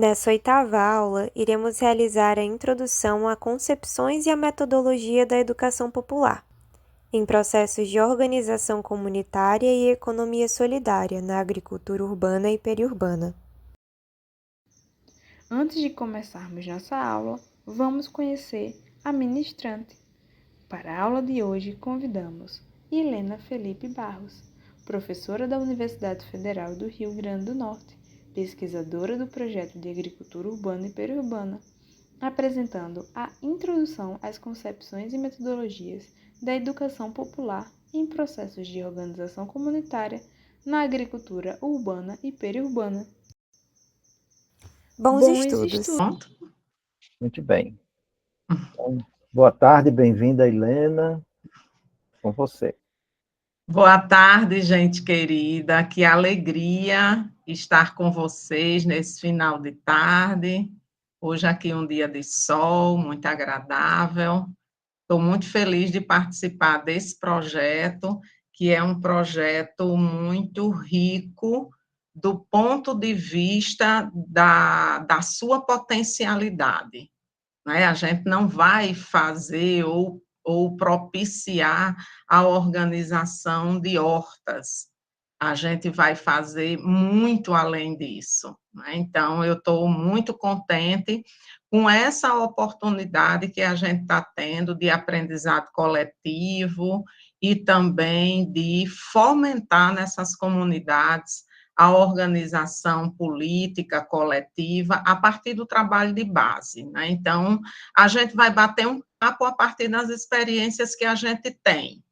Nessa oitava aula, iremos realizar a introdução a concepções e a metodologia da educação popular, em processos de organização comunitária e economia solidária na agricultura urbana e periurbana. Antes de começarmos nossa aula, vamos conhecer a ministrante. Para a aula de hoje, convidamos Helena Felipe Barros, professora da Universidade Federal do Rio Grande do Norte, pesquisadora do projeto de agricultura urbana e periurbana, apresentando a introdução às concepções e metodologias da educação popular em processos de organização comunitária na agricultura urbana e periurbana. Bons estudos! Muito bem. Então, boa tarde, bem-vinda, Helena. Com você. Boa tarde, gente querida. Que alegria estar com vocês nesse final de tarde. Hoje aqui um dia de sol, muito agradável. Estou muito feliz de participar desse projeto, que é um projeto muito rico do ponto de vista da sua potencialidade. Né? A gente não vai fazer ou propiciar a organização de hortas. A gente vai fazer muito além disso. Né? Então, eu estou muito contente com essa oportunidade que a gente está tendo de aprendizado coletivo e também de fomentar nessas comunidades a organização política coletiva a partir do trabalho de base. Né? Então, a gente vai bater um papo a partir das experiências que a gente tem.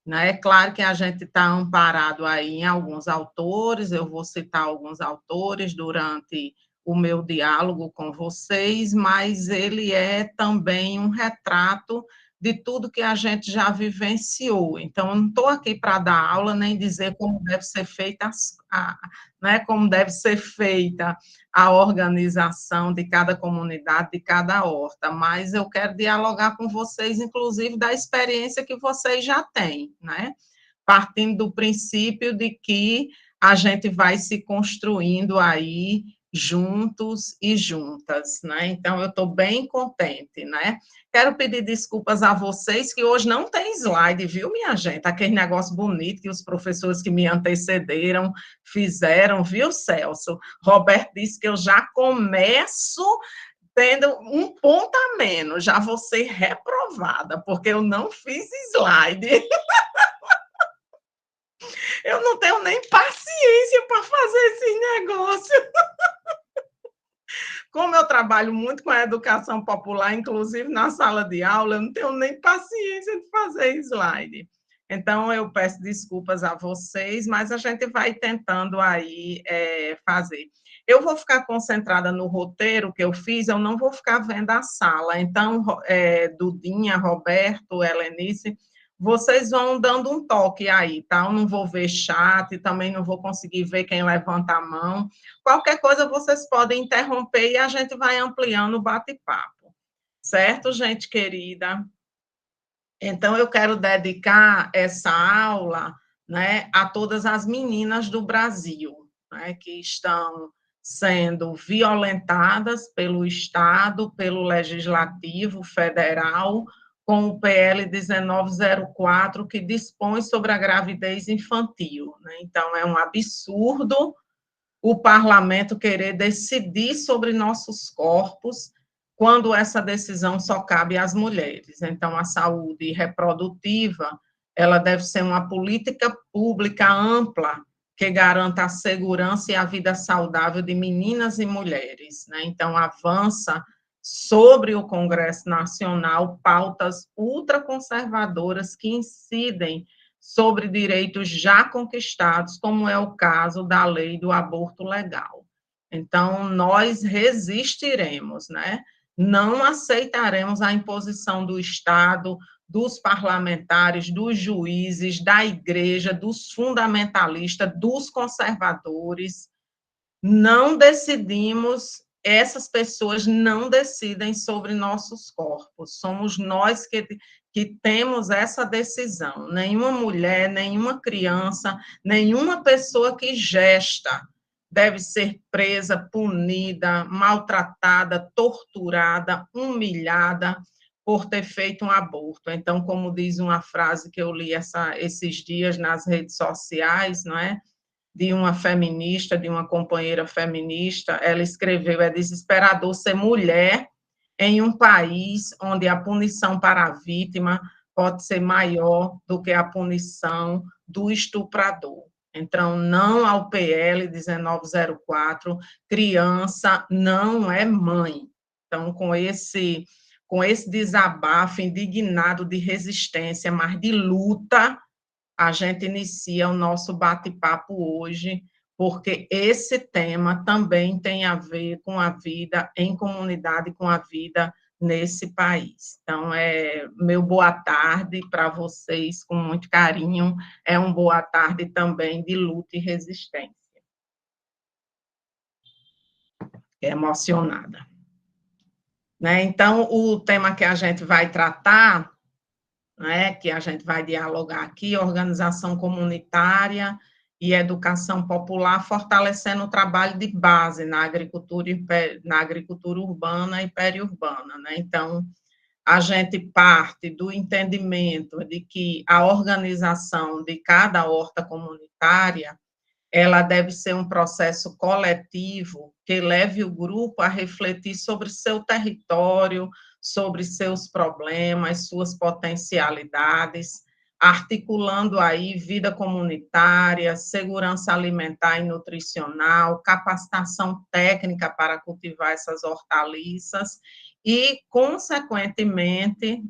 Né? É claro que a gente está amparado aí em alguns autores, eu vou citar alguns autores durante o meu diálogo com vocês, mas ele é também um retrato de tudo que a gente já vivenciou. Então, eu não estou aqui para dar aula nem dizer como deve ser feita né, como deve ser feita a organização de cada comunidade, de cada horta, mas eu quero dialogar com vocês, inclusive, da experiência que vocês já têm, né? Partindo do princípio de que a gente vai se construindo aí juntos e juntas, né? Então, eu estou bem contente, né? Quero pedir desculpas a vocês que hoje não tem slide, viu, minha gente? Aquele negócio bonito que os professores que me antecederam fizeram, viu, Celso? Roberto disse que eu já começo tendo um ponto a menos, já vou ser reprovada, porque eu não fiz slide. Eu não tenho nem paciência para fazer esse negócio. Como eu trabalho muito com a educação popular, inclusive na sala de aula, eu não tenho nem paciência de fazer slide. Então, eu peço desculpas a vocês, mas a gente vai tentando aí fazer. Eu vou ficar concentrada no roteiro que eu fiz, eu não vou ficar vendo a sala. Então, Dudinha, Roberto, Helenice, vocês vão dando um toque aí, tá? Eu não vou ver chat, também não vou conseguir ver quem levanta a mão. Qualquer coisa vocês podem interromper e a gente vai ampliando o bate-papo. Certo, gente querida? Então, eu quero dedicar essa aula, né, a todas as meninas do Brasil, né, que estão sendo violentadas pelo Estado, pelo Legislativo Federal, com o PL 1904, que dispõe sobre a gravidez infantil. Né? Então, é um absurdo o parlamento querer decidir sobre nossos corpos quando essa decisão só cabe às mulheres. Então, a saúde reprodutiva, ela deve ser uma política pública ampla que garanta a segurança e a vida saudável de meninas e mulheres. Né? Então, avança sobre o Congresso Nacional pautas ultraconservadoras que incidem sobre direitos já conquistados, como é o caso da lei do aborto legal. Então, nós resistiremos, né? Não aceitaremos a imposição do Estado, dos parlamentares, dos juízes, da igreja, dos fundamentalistas, dos conservadores. Não decidimos, essas pessoas não decidem sobre nossos corpos, somos nós que temos essa decisão. Nenhuma mulher, nenhuma criança, nenhuma pessoa que gesta deve ser presa, punida, maltratada, torturada, humilhada por ter feito um aborto. Então, como diz uma frase que eu li esses dias nas redes sociais, não é? De uma feminista, de uma companheira feminista, ela escreveu: é desesperador ser mulher em um país onde a punição para a vítima pode ser maior do que a punição do estuprador. Então, não ao PL 1904, criança não é mãe. Então, com esse desabafo indignado de resistência, mas de luta, a gente inicia o nosso bate-papo hoje, porque esse tema também tem a ver com a vida em comunidade, com a vida nesse país. Então, meu boa tarde para vocês, com muito carinho, é um boa tarde também de luta e resistência. Emocionada. Né? Então, o tema que a gente vai tratar, né, que a gente vai dialogar aqui, organização comunitária e educação popular, fortalecendo o trabalho de base na agricultura urbana e periurbana, né? Então, a gente parte do entendimento de que a organização de cada horta comunitária, ela deve ser um processo coletivo que leve o grupo a refletir sobre seu território, sobre seus problemas, suas potencialidades, articulando aí vida comunitária, segurança alimentar e nutricional, capacitação técnica para cultivar essas hortaliças e, consequentemente,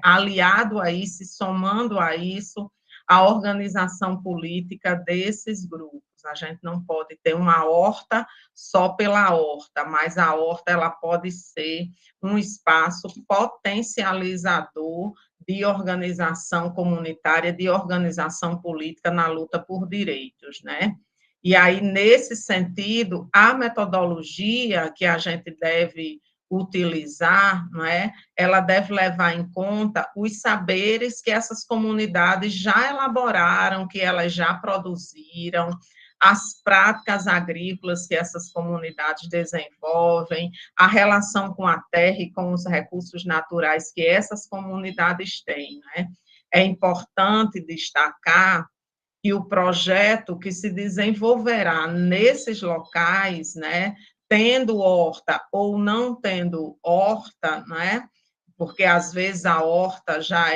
aliado a isso, somando a isso, a organização política desses grupos. A gente não pode ter uma horta só pela horta, mas a horta ela pode ser um espaço potencializador de organização comunitária, de organização política na luta por direitos, né? E aí, nesse sentido, a metodologia que a gente deve utilizar, não é? Ela deve levar em conta os saberes que essas comunidades já elaboraram, que elas já produziram, as práticas agrícolas que essas comunidades desenvolvem, a relação com a terra e com os recursos naturais que essas comunidades têm, né? É importante destacar que o projeto que se desenvolverá nesses locais, né, tendo horta ou não tendo horta, né, porque às vezes a horta já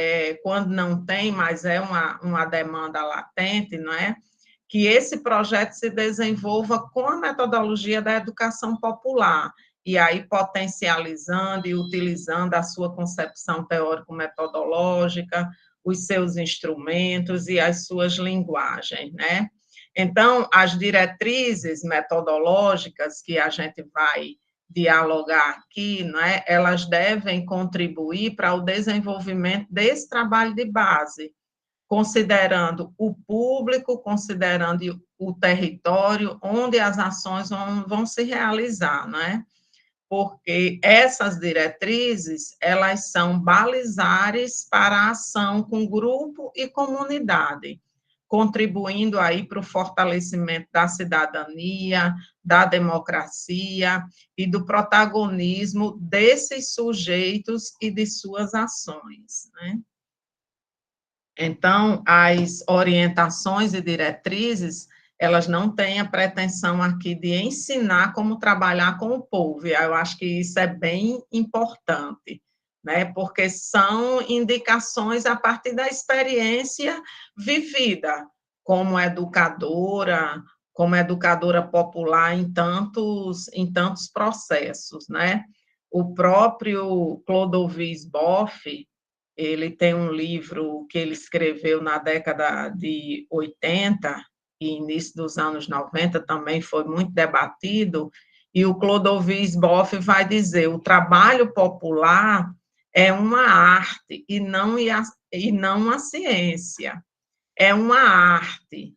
quando não tem, mas é uma demanda latente, não é? Que esse projeto se desenvolva com a metodologia da educação popular, e aí potencializando e utilizando a sua concepção teórico-metodológica, os seus instrumentos e as suas linguagens, né? Então, as diretrizes metodológicas que a gente vai dialogar aqui, né, elas devem contribuir para o desenvolvimento desse trabalho de base, considerando o público, considerando o território onde as ações vão se realizar, né? Porque essas diretrizes, elas são balizares para a ação com grupo e comunidade, contribuindo aí para o fortalecimento da cidadania, da democracia e do protagonismo desses sujeitos e de suas ações, né? Então, as orientações e diretrizes, elas não têm a pretensão aqui de ensinar como trabalhar com o povo, e eu acho que isso é bem importante, né? Porque são indicações a partir da experiência vivida como educadora popular em tantos processos, né? O próprio Clodovis Boff, ele tem um livro que ele escreveu na década de 80 e início dos anos 90, também foi muito debatido, e o Clodovis Boff vai dizer: o trabalho popular é uma arte e não uma ciência. É uma arte.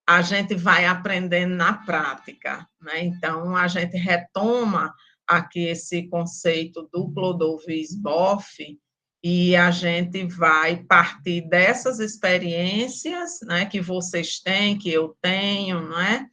A gente vai aprendendo na prática, né? Então, a gente retoma aqui esse conceito do Clodovis Boff, e a gente vai partir dessas experiências, né, que vocês têm, que eu tenho, não é?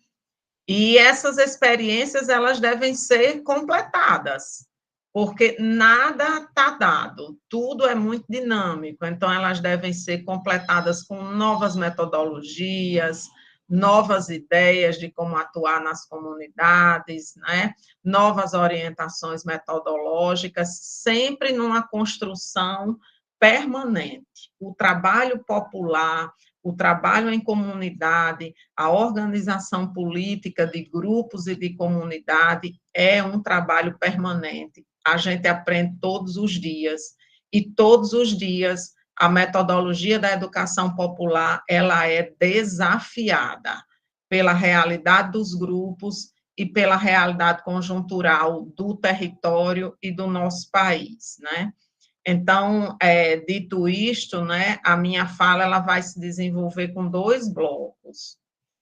E essas experiências, elas devem ser completadas, porque nada está dado, tudo é muito dinâmico, então elas devem ser completadas com novas metodologias, novas ideias de como atuar nas comunidades, né? Novas orientações metodológicas, sempre numa construção permanente. O trabalho popular, o trabalho em comunidade, a organização política de grupos e de comunidade é um trabalho permanente. A gente aprende todos os dias, e todos os dias a metodologia da educação popular, ela é desafiada pela realidade dos grupos e pela realidade conjuntural do território e do nosso país, né? Então, dito isto, né, a minha fala ela vai se desenvolver com 2 blocos.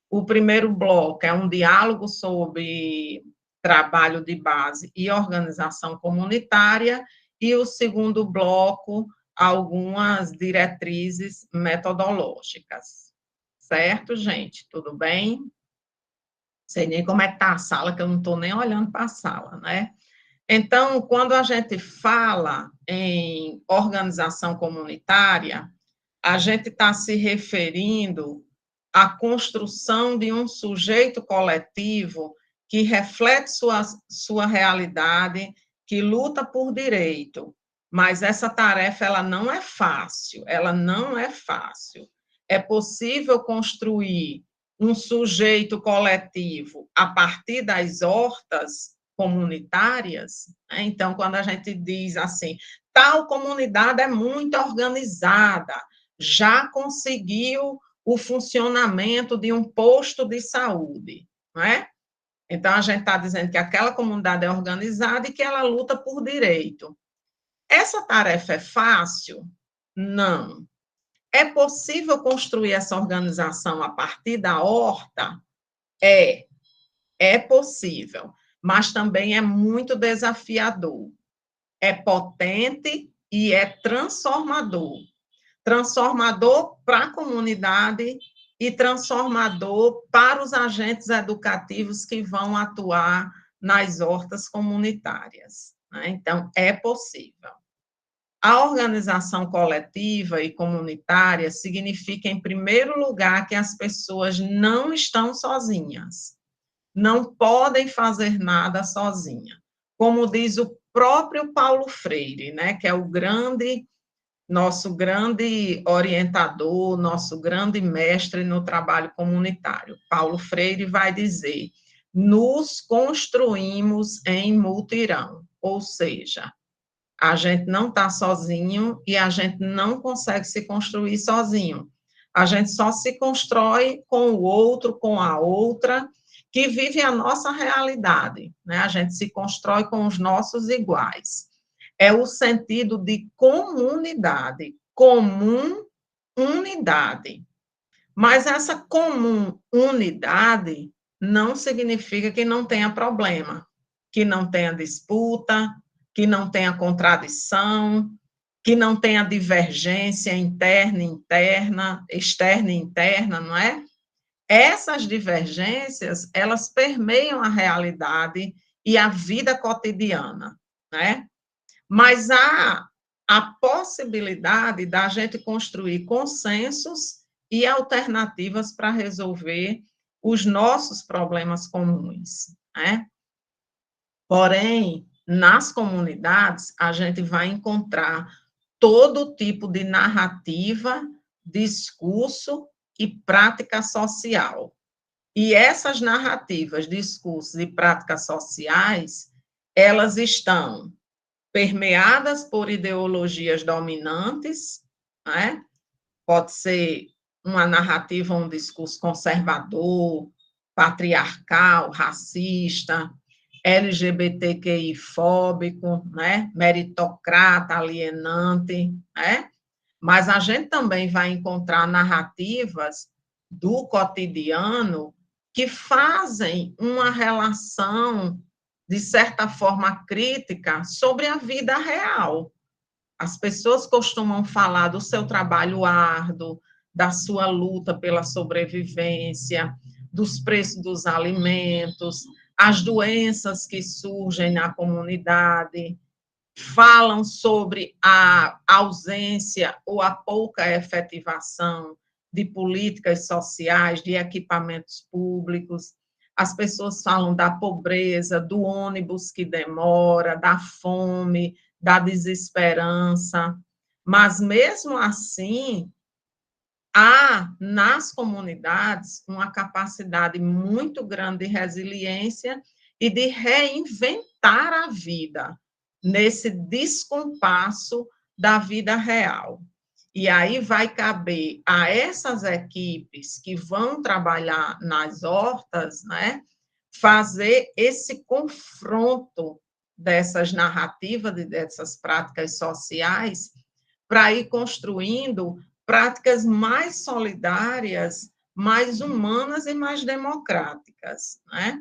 O primeiro bloco é um diálogo sobre trabalho de base e organização comunitária, e o segundo bloco, algumas diretrizes metodológicas. Certo, gente? Tudo bem? Não sei nem como é que está a sala, que eu não estou nem olhando para a sala, né? Então, quando a gente fala em organização comunitária, a gente está se referindo à construção de um sujeito coletivo que reflete sua realidade, que luta por direito. Mas essa tarefa ela não é fácil, ela não é fácil. É possível construir um sujeito coletivo a partir das hortas comunitárias, né? Então, quando a gente diz assim, tal comunidade é muito organizada, já conseguiu o funcionamento de um posto de saúde, não é? Então, a gente está dizendo que aquela comunidade é organizada e que ela luta por direito. Essa tarefa é fácil? Não. É possível construir essa organização a partir da horta? É possível, mas também é muito desafiador. É potente e é transformador. Transformador para a comunidade e transformador para os agentes educativos que vão atuar nas hortas comunitárias, né? Então, é possível. A organização coletiva e comunitária significa, em primeiro lugar, que as pessoas não estão sozinhas, não podem fazer nada sozinha. Como diz o próprio Paulo Freire, né, que é o nosso grande orientador, nosso grande mestre no trabalho comunitário. Paulo Freire vai dizer: nos construímos em mutirão, ou seja, a gente não está sozinho e a gente não consegue se construir sozinho. A gente só se constrói com o outro, com a outra, que vive a nossa realidade, né? A gente se constrói com os nossos iguais. É o sentido de comunidade, comum unidade. Mas essa comum unidade não significa que não tenha problema, que não tenha disputa, que não tenha contradição, que não tenha divergência interna, externa e interna, não é? Essas divergências, elas permeiam a realidade e a vida cotidiana, né? Mas há a possibilidade da gente construir consensos e alternativas para resolver os nossos problemas comuns, né? Porém, nas comunidades, a gente vai encontrar todo tipo de narrativa, discurso e prática social. E essas narrativas, discursos e práticas sociais, elas estão permeadas por ideologias dominantes, né? Pode ser uma narrativa, um discurso conservador, patriarcal, racista, LGBTQI-fóbico, né? Meritocrata, alienante, né? Mas a gente também vai encontrar narrativas do cotidiano que fazem uma relação, de certa forma, crítica sobre a vida real. As pessoas costumam falar do seu trabalho árduo, da sua luta pela sobrevivência, dos preços dos alimentos, as doenças que surgem na comunidade, falam sobre a ausência ou a pouca efetivação de políticas sociais, de equipamentos públicos. As pessoas falam da pobreza, do ônibus que demora, da fome, da desesperança. Mas, mesmo assim, há nas comunidades uma capacidade muito grande de resiliência e de reinventar a vida nesse descompasso da vida real. E aí vai caber a essas equipes que vão trabalhar nas hortas, né, fazer esse confronto dessas narrativas, dessas práticas sociais, para ir construindo práticas mais solidárias, mais humanas e mais democráticas, né?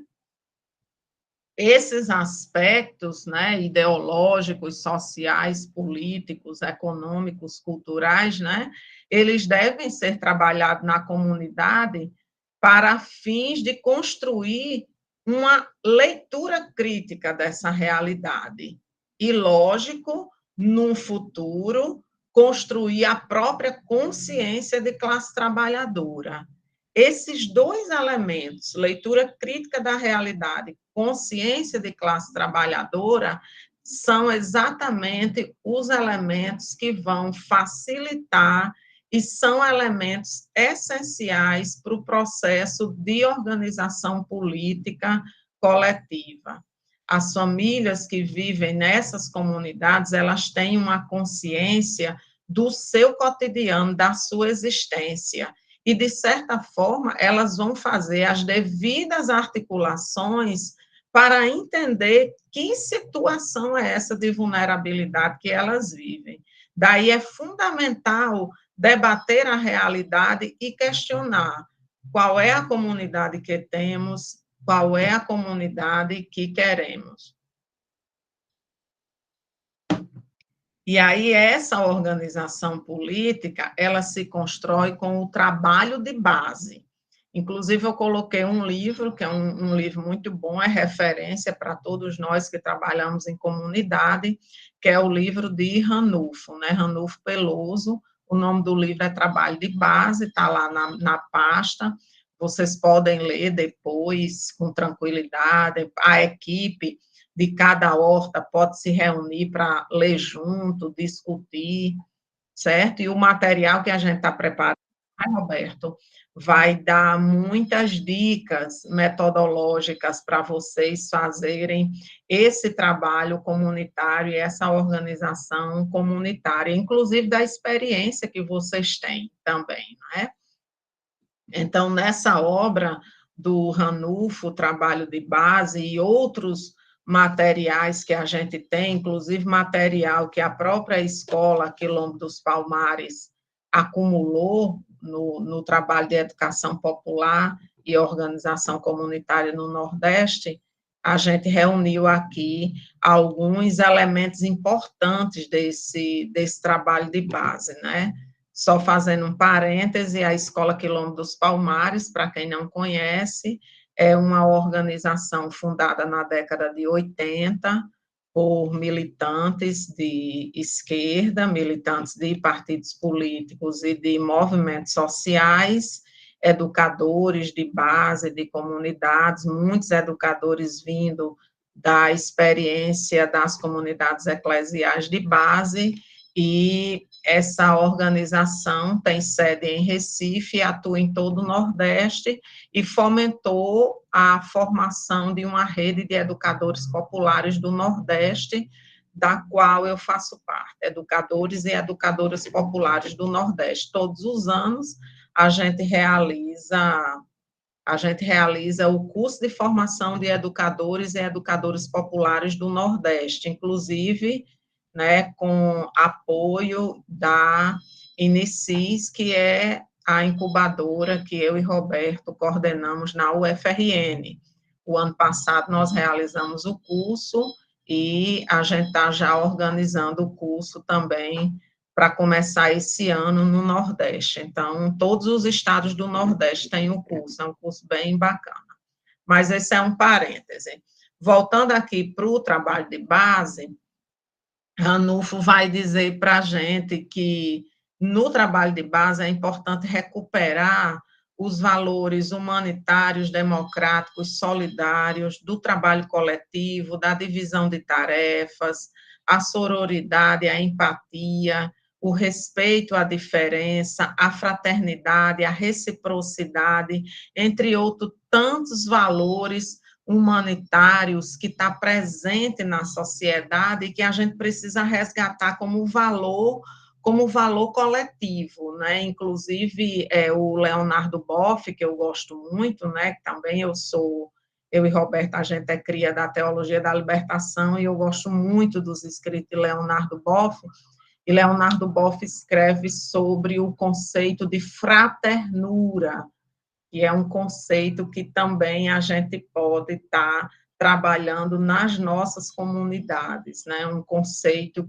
Esses aspectos, né, ideológicos, sociais, políticos, econômicos, culturais, né, eles devem ser trabalhados na comunidade para fins de construir uma leitura crítica dessa realidade. E, lógico, num futuro, construir a própria consciência de classe trabalhadora. Esses dois elementos, leitura crítica da realidade, consciência de classe trabalhadora, são exatamente os elementos que vão facilitar e são elementos essenciais para o processo de organização política coletiva. As famílias que vivem nessas comunidades, elas têm uma consciência do seu cotidiano, da sua existência, e, de certa forma, elas vão fazer as devidas articulações para entender que situação é essa de vulnerabilidade que elas vivem. Daí é fundamental debater a realidade e questionar qual é a comunidade que temos, qual é a comunidade que queremos. E aí, essa organização política, ela se constrói com o trabalho de base. Inclusive, eu coloquei um livro, que é um livro muito bom, é referência para todos nós que trabalhamos em comunidade, que é o livro de Ranulfo, né? Ranulfo Peloso. O nome do livro é Trabalho de Base, está lá na pasta. Vocês podem ler depois, com tranquilidade. A equipe de cada horta pode se reunir para ler junto, discutir, certo? E o material que a gente está preparando, Roberto, vai dar muitas dicas metodológicas para vocês fazerem esse trabalho comunitário e essa organização comunitária, inclusive da experiência que vocês têm também, não é? Então, nessa obra do Ranulfo, Trabalho de Base, e outros materiais que a gente tem, inclusive material que a própria escola Quilombo dos Palmares acumulou no trabalho de educação popular e organização comunitária no Nordeste, a gente reuniu aqui alguns elementos importantes desse trabalho de base, né? Só fazendo um parêntese, a Escola Quilombo dos Palmares, para quem não conhece, é uma organização fundada na década de 80 por militantes de esquerda, militantes de partidos políticos e de movimentos sociais, educadores de base, de comunidades, muitos educadores vindo da experiência das comunidades eclesiais de base, e essa organização tem sede em Recife, atua em todo o Nordeste e fomentou a formação de uma rede de educadores populares do Nordeste, da qual eu faço parte, educadores e educadoras populares do Nordeste. Todos os anos a gente realiza o curso de formação de educadores e educadoras populares do Nordeste, inclusive, né, com apoio da Inicis, que é a incubadora que eu e Roberto coordenamos na UFRN. O ano passado nós realizamos o curso e a gente está já organizando o curso também para começar esse ano no Nordeste. Então, todos os estados do Nordeste têm o curso, é um curso bem bacana. Mas esse é um parêntese. Voltando aqui para o trabalho de base, Ranulfo vai dizer para a gente que no trabalho de base é importante recuperar os valores humanitários, democráticos, solidários, do trabalho coletivo, da divisão de tarefas, a sororidade, a empatia, o respeito à diferença, a fraternidade, a reciprocidade, entre outros tantos valores humanitários que está presente na sociedade e que a gente precisa resgatar como valor coletivo, né? Inclusive, o Leonardo Boff, que eu gosto muito, né? Que também eu e Roberta, a gente é cria da teologia da libertação, e eu gosto muito dos escritos de Leonardo Boff, e Leonardo Boff escreve sobre o conceito de fraternura, que é um conceito que também a gente pode estar trabalhando nas nossas comunidades, né? Um conceito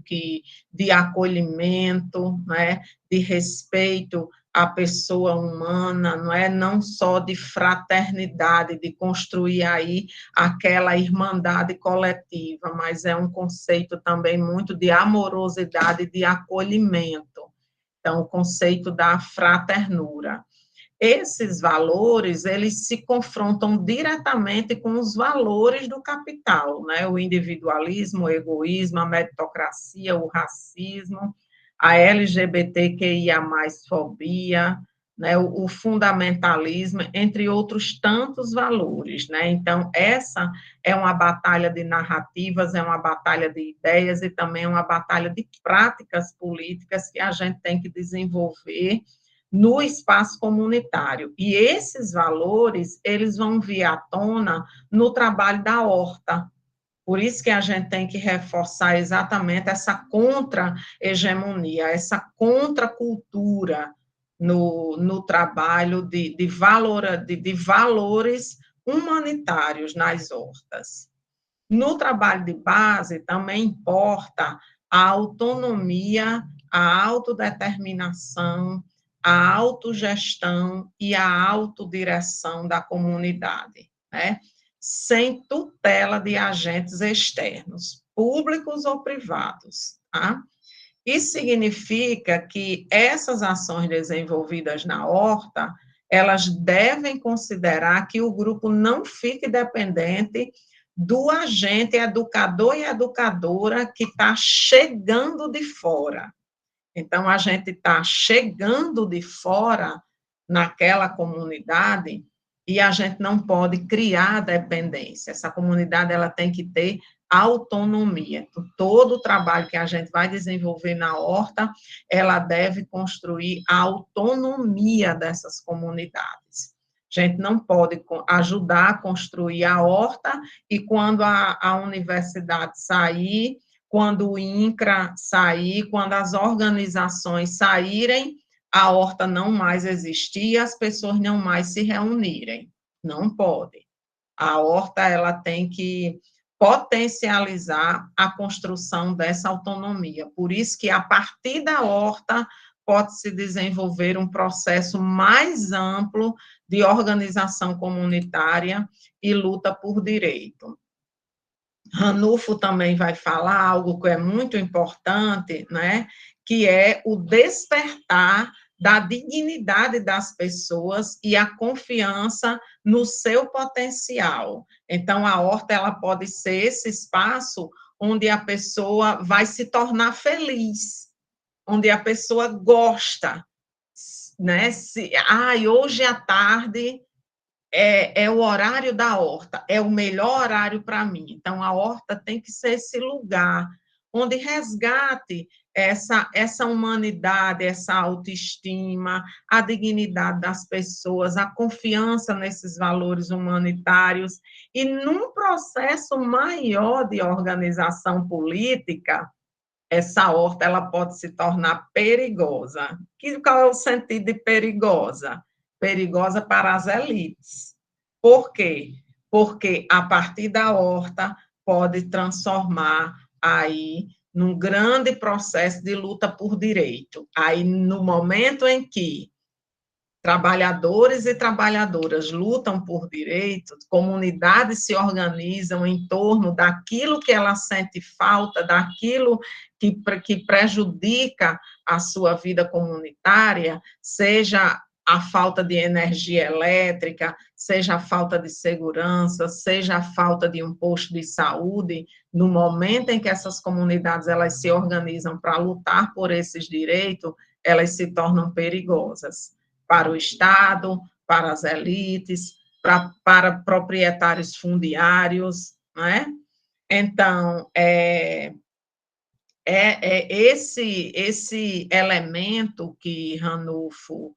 de acolhimento, né? De respeito à pessoa humana, não é? Não só de fraternidade, de construir aí aquela irmandade coletiva, mas é um conceito também muito de amorosidade, de acolhimento. Então, o conceito da fraternura. Esses valores, eles se confrontam diretamente com os valores do capital, né? O individualismo, o egoísmo, a meritocracia, o racismo, a LGBTQIA+, fobia, né? O fundamentalismo, entre outros tantos valores, né? Então, essa é uma batalha de narrativas, é uma batalha de ideias e também uma batalha de práticas políticas que a gente tem que desenvolver no espaço comunitário. E esses valores, eles vão vir à tona no trabalho da horta. Por isso que a gente tem que reforçar exatamente essa contra-hegemonia, essa contracultura no trabalho de valores humanitários nas hortas. No trabalho de base, também importa a autonomia, a autodeterminação, a autogestão e a autodireção da comunidade, né? Sem tutela de agentes externos, públicos ou privados, tá? Isso significa que essas ações desenvolvidas na horta, elas devem considerar que o grupo não fique dependente do agente educador e educadora que está chegando de fora. Então, a gente está chegando de fora naquela comunidade e a gente não pode criar dependência. Essa comunidade ela tem que ter autonomia. Então, todo o trabalho que a gente vai desenvolver na horta, ela deve construir a autonomia dessas comunidades. A gente não pode ajudar a construir a horta e quando a universidade sair, quando o INCRA sair, quando as organizações saírem, a horta não mais existir, as pessoas não mais se reunirem. Não pode. A horta ela tem que potencializar a construção dessa autonomia. Por isso que, a partir da horta, pode-se desenvolver um processo mais amplo de organização comunitária e luta por direito. Ranulfo também vai falar algo que é muito importante, né? Que é o despertar da dignidade das pessoas e a confiança no seu potencial. Então, a horta ela pode ser esse espaço onde a pessoa vai se tornar feliz, onde a pessoa gosta, né? Hoje à tarde é o horário da horta, é o melhor horário para mim. Então, a horta tem que ser esse lugar onde resgate essa humanidade, essa autoestima, a dignidade das pessoas, a confiança nesses valores humanitários, e num processo maior de organização política, essa horta ela pode se tornar perigosa. Qual é o sentido de perigosa? Perigosa para as elites. Por quê? Porque a partir da horta pode transformar aí num grande processo de luta por direito. Aí, no momento em que trabalhadores e trabalhadoras lutam por direitos, comunidades se organizam em torno daquilo que ela sente falta, daquilo que prejudica a sua vida comunitária, seja a falta de energia elétrica, seja a falta de segurança, seja a falta de um posto de saúde. No momento em que essas comunidades elas se organizam para lutar por esses direitos, elas se tornam perigosas para o Estado, para as elites, para proprietários fundiários, não é? Então, esse elemento que Ranulfo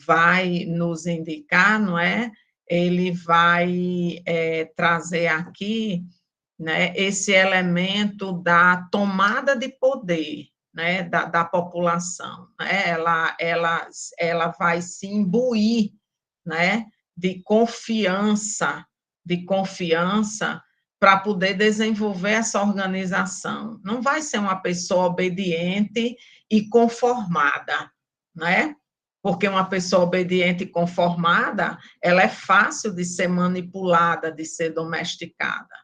vai nos indicar, não é? Ele vai trazer aqui, né, esse elemento da tomada de poder, né, da população, né? Ela vai se imbuir, né, de confiança para poder desenvolver essa organização. Não vai ser uma pessoa obediente e conformada, né? Porque uma pessoa obediente e conformada, ela é fácil de ser manipulada, de ser domesticada.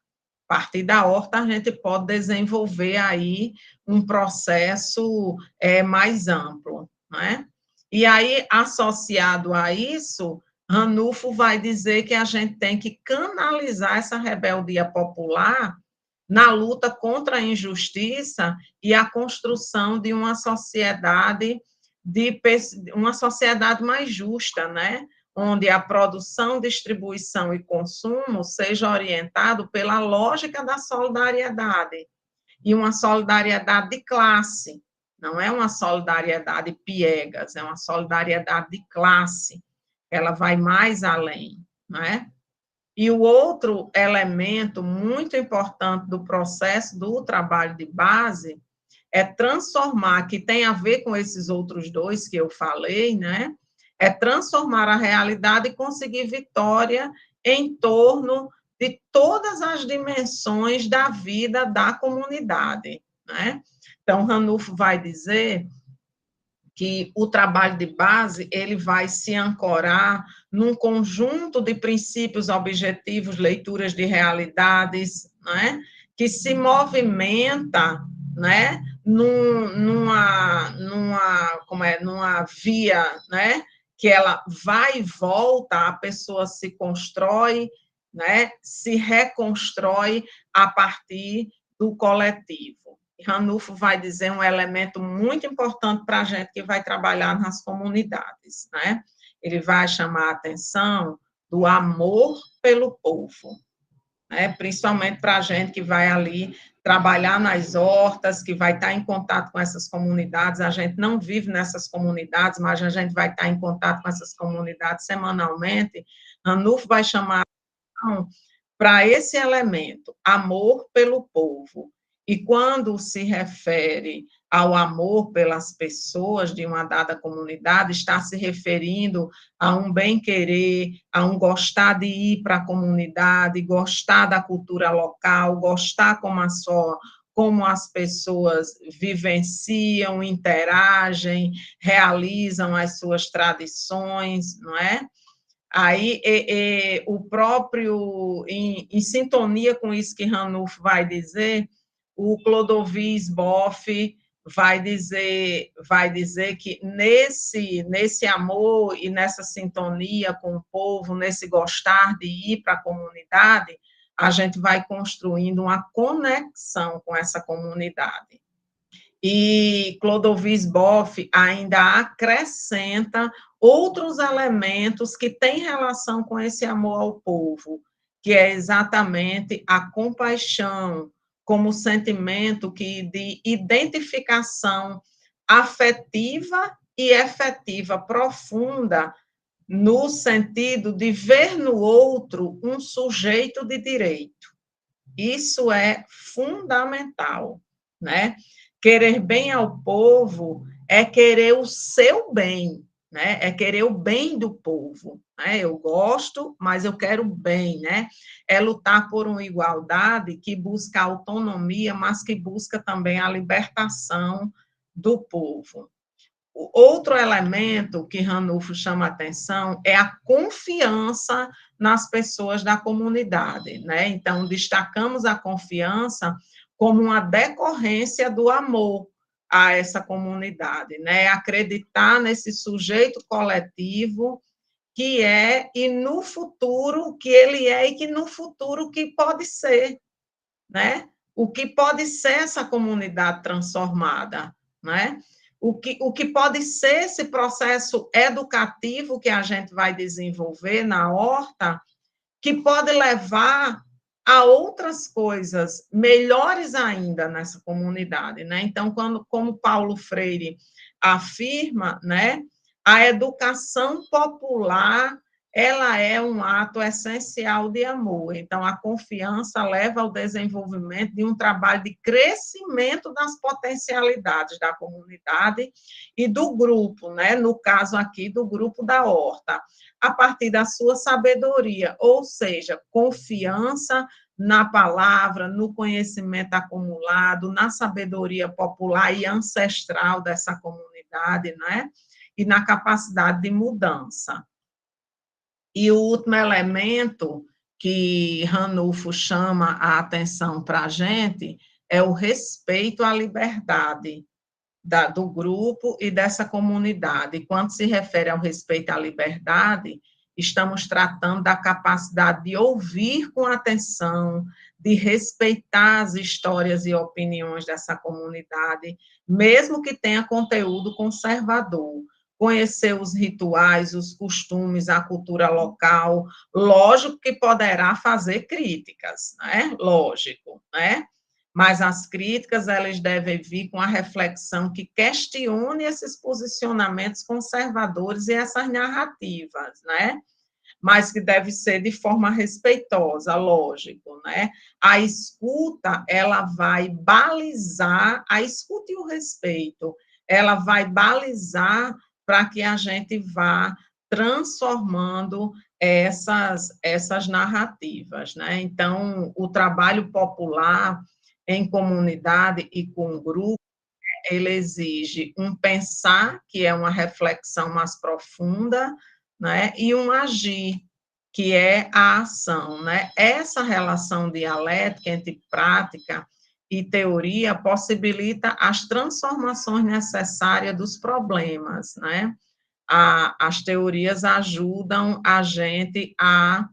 A partir da horta, a gente pode desenvolver aí um processo mais amplo, né? E aí, associado a isso, Ranulfo vai dizer que a gente tem que canalizar essa rebeldia popular na luta contra a injustiça e a construção de uma sociedade mais justa, né? Onde a produção, distribuição e consumo seja orientado pela lógica da solidariedade, e uma solidariedade de classe, não é uma solidariedade piegas, é uma solidariedade de classe, ela vai mais além, não é? E o outro elemento muito importante do processo do trabalho de base é transformar, que tem a ver com esses outros dois que eu falei, né? É transformar a realidade e conseguir vitória em torno de todas as dimensões da vida da comunidade, né? Então, Ranulfo vai dizer que o trabalho de base ele vai se ancorar num conjunto de princípios, objetivos, leituras de realidades, né? Que se movimenta, né? Numa via, né? Que ela vai e volta, a pessoa se constrói, né? Se reconstrói a partir do coletivo. Ranulfo vai dizer um elemento muito importante para a gente que vai trabalhar nas comunidades, né? Ele vai chamar a atenção do amor pelo povo, né? Principalmente para a gente que vai ali trabalhar nas hortas, que vai estar em contato com essas comunidades. A gente não vive nessas comunidades, mas a gente vai estar em contato com essas comunidades semanalmente. Ranulfo vai chamar a atenção para esse elemento, amor pelo povo. E quando se refere ao amor pelas pessoas de uma dada comunidade, está se referindo a um bem-querer, a um gostar de ir para a comunidade, gostar da cultura local, gostar como as pessoas vivenciam, interagem, realizam as suas tradições, não é? Aí, o próprio, em sintonia com isso que Ranulfo vai dizer, o Clodovis Boff vai dizer que nesse amor e nessa sintonia com o povo, nesse gostar de ir para a comunidade, a gente vai construindo uma conexão com essa comunidade. E Clodovis Boff ainda acrescenta outros elementos que têm relação com esse amor ao povo, que é exatamente a compaixão, como sentimento de identificação afetiva e efetiva profunda, no sentido de ver no outro um sujeito de direito. Isso é fundamental, né? Querer bem ao povo é querer o seu bem, né? É querer o bem do povo, né? Eu gosto, mas eu quero o bem, né? É lutar por uma igualdade que busca autonomia, mas que busca também a libertação do povo. O outro elemento que Ranulfo chama a atenção é a confiança nas pessoas da comunidade, né? Então, destacamos a confiança como uma decorrência do amor a essa comunidade, né? Acreditar nesse sujeito coletivo que é e no futuro que ele é e que no futuro que pode ser, né? O que pode ser essa comunidade transformada, né? O que pode ser esse processo educativo que a gente vai desenvolver na horta, que pode levar a outras coisas melhores ainda nessa comunidade, né? Então, como Paulo Freire afirma, né, a educação popular, ela é um ato essencial de amor. Então, a confiança leva ao desenvolvimento de um trabalho de crescimento das potencialidades da comunidade e do grupo, né? No caso aqui, do grupo da horta, a partir da sua sabedoria, ou seja, confiança na palavra, no conhecimento acumulado, na sabedoria popular e ancestral dessa comunidade, né? E na capacidade de mudança. E o último elemento que Ranulfo chama a atenção para a gente é o respeito à liberdade do grupo e dessa comunidade. E quando se refere ao respeito à liberdade, estamos tratando da capacidade de ouvir com atenção, de respeitar as histórias e opiniões dessa comunidade, mesmo que tenha conteúdo conservador. Conhecer os rituais, os costumes, a cultura local, lógico que poderá fazer críticas, né? Lógico, né? Mas as críticas, elas devem vir com a reflexão que questione esses posicionamentos conservadores e essas narrativas, né? Mas que deve ser de forma respeitosa, lógico, né? A escuta, ela vai balizar, a escuta e o respeito, ela vai balizar para que a gente vá transformando essas narrativas, né? Então, o trabalho popular em comunidade e com grupo, ele exige um pensar, que é uma reflexão mais profunda, né, e um agir, que é a ação, né? Essa relação dialética entre prática e teoria possibilita as transformações necessárias dos problemas, né? As teorias ajudam a gente a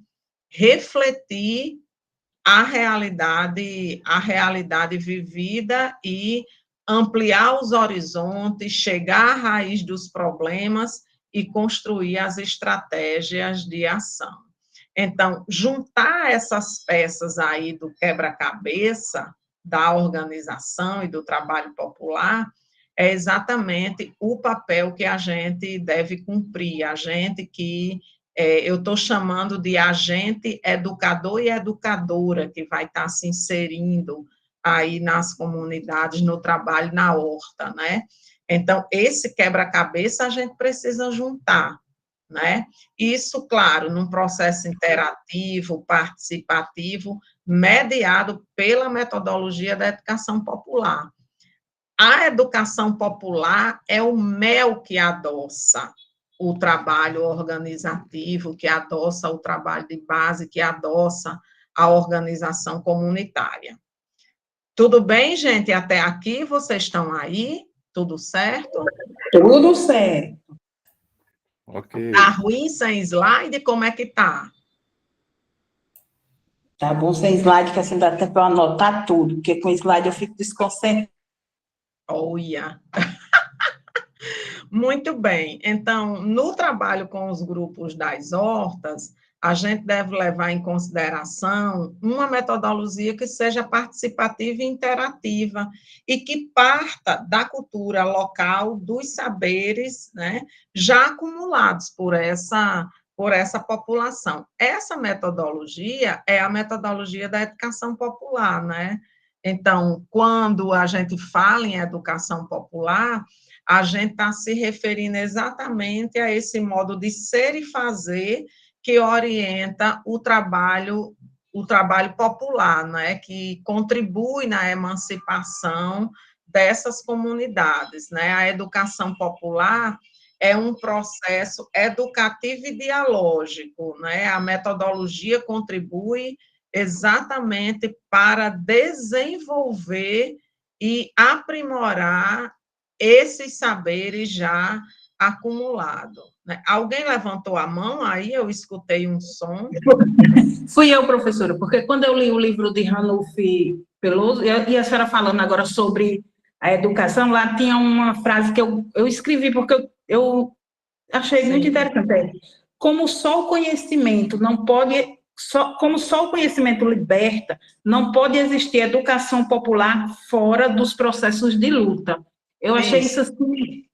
refletir a realidade vivida e ampliar os horizontes, chegar à raiz dos problemas e construir as estratégias de ação. Então, juntar essas peças aí do quebra-cabeça da organização e do trabalho popular é exatamente o papel que a gente deve cumprir, a gente que eu estou chamando de agente educador e educadora, que vai estar se inserindo aí nas comunidades, no trabalho na horta, né? Então, esse quebra-cabeça a gente precisa juntar, né? Isso, claro, num processo interativo, participativo, mediado pela metodologia da educação popular. A educação popular é o mel que adoça o trabalho organizativo, que adoça o trabalho de base, que adoça a organização comunitária. Tudo bem, gente? Até aqui, vocês estão aí? Tudo certo? Tudo certo. Ok. Tá ruim sem slide? Como é que tá? Tá bom sem slide, que assim dá tempo para eu anotar tudo, porque com slide eu fico desconcentrada. Olha. Muito bem. Então, no trabalho com os grupos das hortas, a gente deve levar em consideração uma metodologia que seja participativa e interativa e que parta da cultura local, dos saberes, né, já acumulados por essa população. Essa metodologia é a metodologia da educação popular, né? Então, quando a gente fala em educação popular, a gente está se referindo exatamente a esse modo de ser e fazer que orienta o trabalho popular, né, que contribui na emancipação dessas comunidades, né? A educação popular é um processo educativo e dialógico, né? A metodologia contribui exatamente para desenvolver e aprimorar esses saberes já acumulados, né? Alguém levantou a mão, aí eu escutei um som. Fui eu, professora, porque quando eu li o livro de Ranulf Peloso, e a senhora falando agora sobre a educação, lá tinha uma frase que eu escrevi, porque eu achei muito interessante. Como só o conhecimento não pode, como só o conhecimento liberta, não pode existir educação popular fora dos processos de luta. Eu achei isso assim,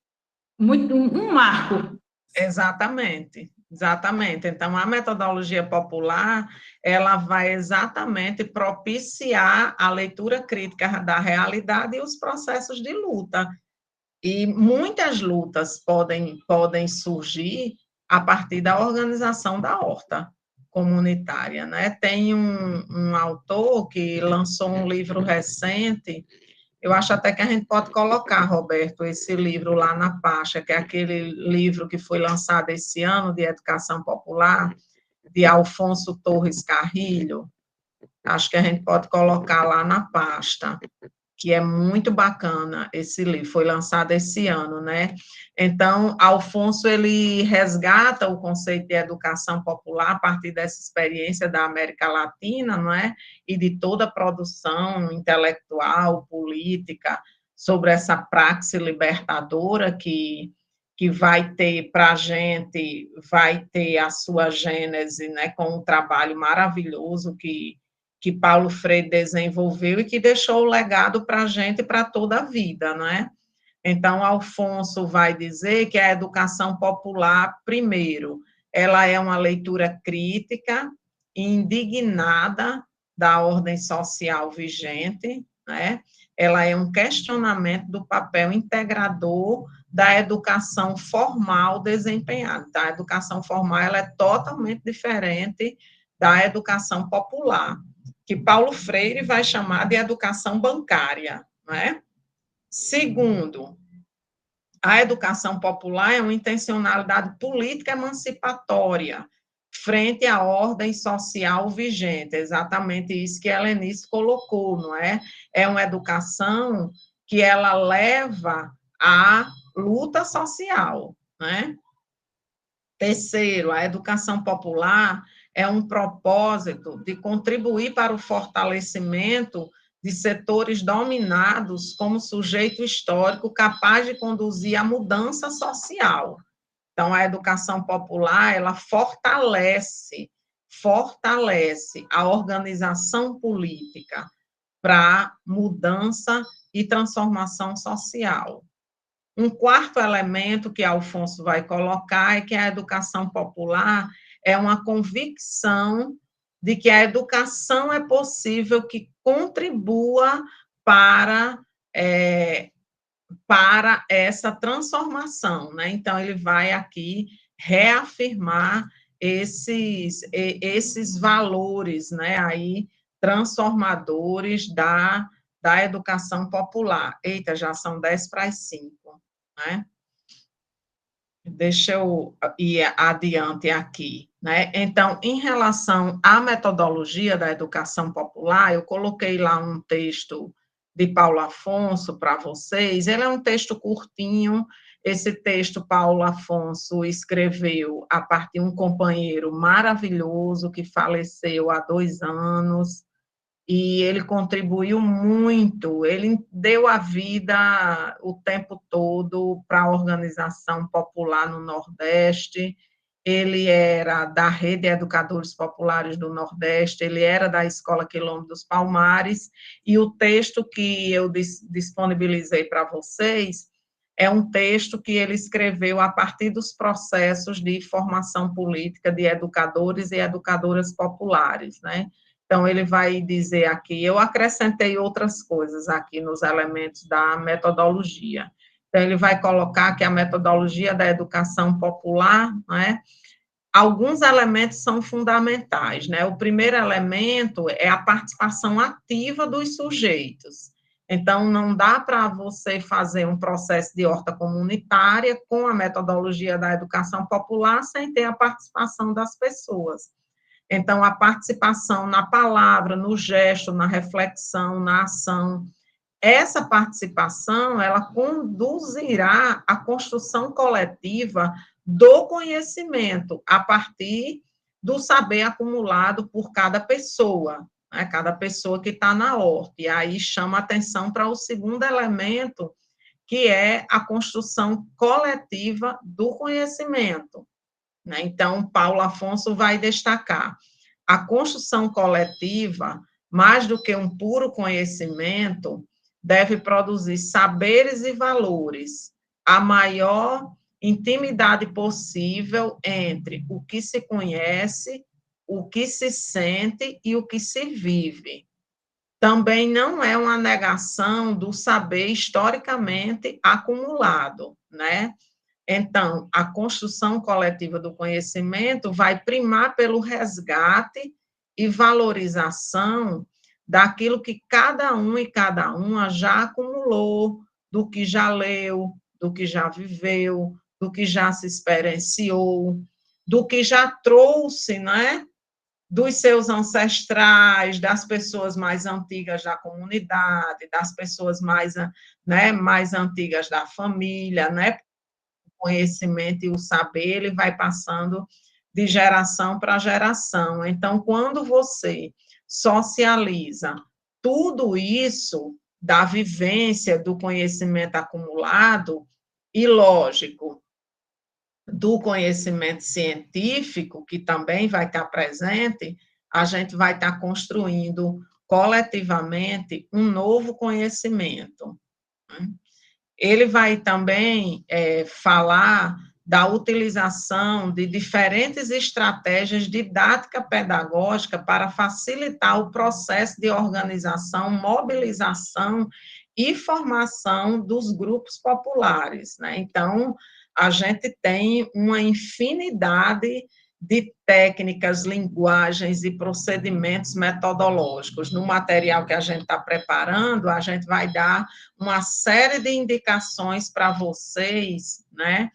muito, um marco. Exatamente, exatamente. Então, a metodologia popular, ela vai exatamente propiciar a leitura crítica da realidade e os processos de luta. E muitas lutas podem surgir a partir da organização da horta comunitária, né? Tem um autor que lançou um livro recente. Eu acho até que a gente pode colocar, Roberto, esse livro lá na pasta, que é aquele livro que foi lançado esse ano, de Educação Popular, de Alfonso Torres Carrilho. Acho que a gente pode colocar lá na pasta, que é muito bacana esse livro, foi lançado esse ano, né? Então, Alfonso, ele resgata o conceito de educação popular a partir dessa experiência da América Latina, não é? E de toda a produção intelectual, política, sobre essa praxe libertadora que vai ter para a gente, vai ter a sua gênese, né, com um trabalho maravilhoso que Paulo Freire desenvolveu e que deixou o legado para a gente para toda a vida, não é? Então, Alfonso vai dizer que a educação popular, primeiro, ela é uma leitura crítica e indignada da ordem social vigente, né? Ela é um questionamento do papel integrador da educação formal desempenhada. Então, a educação formal ela é totalmente diferente da educação popular, que Paulo Freire vai chamar de educação bancária, não é? Segundo, a educação popular é uma intencionalidade política emancipatória frente à ordem social vigente, exatamente isso que a Helenice colocou, não é? É uma educação que ela leva à luta social, né? Terceiro, a educação popular é um propósito de contribuir para o fortalecimento de setores dominados como sujeito histórico capaz de conduzir a mudança social. Então, a educação popular, ela fortalece a organização política para mudança e transformação social. Um quarto elemento que Alfonso vai colocar é que a educação popular é uma convicção de que a educação é possível que contribua para essa transformação, né? Então, ele vai aqui reafirmar esses valores, né, aí, transformadores da educação popular. Eita, já são 10:05, né? Deixa eu ir adiante aqui, né? Então, em relação à metodologia da educação popular, eu coloquei lá um texto de Paulo Afonso para vocês. Ele é um texto curtinho. Esse texto Paulo Afonso escreveu a partir de um companheiro maravilhoso que faleceu há 2 anos, e ele contribuiu muito, ele deu a vida o tempo todo para a organização popular no Nordeste, ele era da Rede de Educadores Populares do Nordeste, ele era da Escola Quilombo dos Palmares, e o texto que eu disponibilizei para vocês é um texto que ele escreveu a partir dos processos de formação política de educadores e educadoras populares, né? Então, ele vai dizer aqui, eu acrescentei outras coisas aqui nos elementos da metodologia. Então, ele vai colocar que a metodologia da educação popular, né, alguns elementos são fundamentais, né? O primeiro elemento é a participação ativa dos sujeitos. Então, não dá para você fazer um processo de horta comunitária com a metodologia da educação popular sem ter a participação das pessoas. Então, a participação na palavra, no gesto, na reflexão, na ação, essa participação, ela conduzirá à construção coletiva do conhecimento, a partir do saber acumulado por cada pessoa, né? Cada pessoa que está na horta. E aí chama atenção para o segundo elemento, que é a construção coletiva do conhecimento, né? Então, Paulo Afonso vai destacar a construção coletiva, mais do que um puro conhecimento, deve produzir saberes e valores, a maior intimidade possível entre o que se conhece, o que se sente e o que se vive. Também não é uma negação do saber historicamente acumulado, né? Então, a construção coletiva do conhecimento vai primar pelo resgate e valorização daquilo que cada um e cada uma já acumulou, do que já leu, do que já viveu, do que já se experienciou, do que já trouxe, né? Dos seus ancestrais, das pessoas mais antigas da comunidade, das pessoas mais, né, mais antigas da família, né? Conhecimento e o saber, ele vai passando de geração para geração. Então, quando você socializa tudo isso da vivência, do conhecimento acumulado, e, lógico, do conhecimento científico, que também vai estar presente, a gente vai estar construindo coletivamente um novo conhecimento, né? Ele vai também falar da utilização de diferentes estratégias didática pedagógica para facilitar o processo de organização, mobilização e formação dos grupos populares, né? Então, a gente tem uma infinidade de técnicas, linguagens e procedimentos metodológicos. No material que a gente está preparando, a gente vai dar uma série de indicações para vocês, né?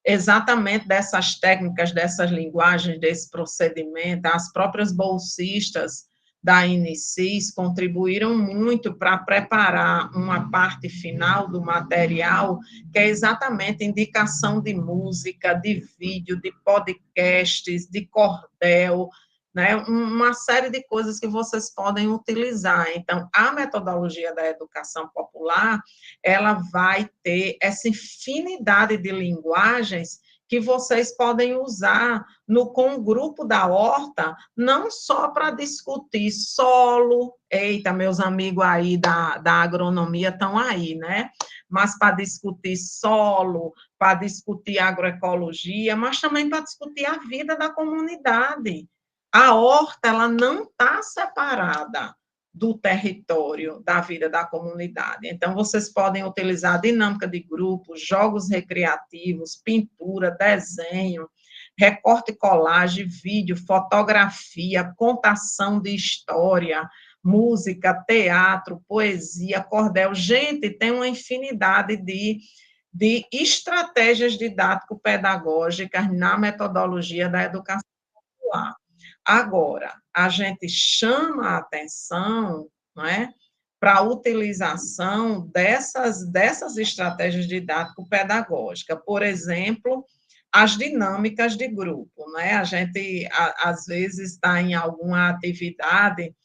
Exatamente dessas técnicas, dessas linguagens, desse procedimento. As próprias bolsistas da Inicis contribuíram muito para preparar uma parte final do material, que é exatamente indicação de música, de vídeo, de podcasts, de cordel, né? Uma série de coisas que vocês podem utilizar. Então, a metodologia da educação popular, ela vai ter essa infinidade de linguagens que vocês podem usar com o grupo da horta, não só para discutir solo, eita, meus amigos aí da agronomia estão aí, né? Mas para discutir solo, para discutir agroecologia, mas também para discutir a vida da comunidade. A horta, ela não está separada do território, da vida da comunidade. Então, vocês podem utilizar a dinâmica de grupo, jogos recreativos, pintura, desenho, recorte e colagem, vídeo, fotografia, contação de história, música, teatro, poesia, cordel. Gente, tem uma infinidade de estratégias didático-pedagógicas na metodologia da educação popular. Agora, a gente chama a atenção, não é, para a utilização dessas estratégias didático-pedagógicas. Por exemplo, as dinâmicas de grupo, né? A gente, às vezes, está em alguma atividade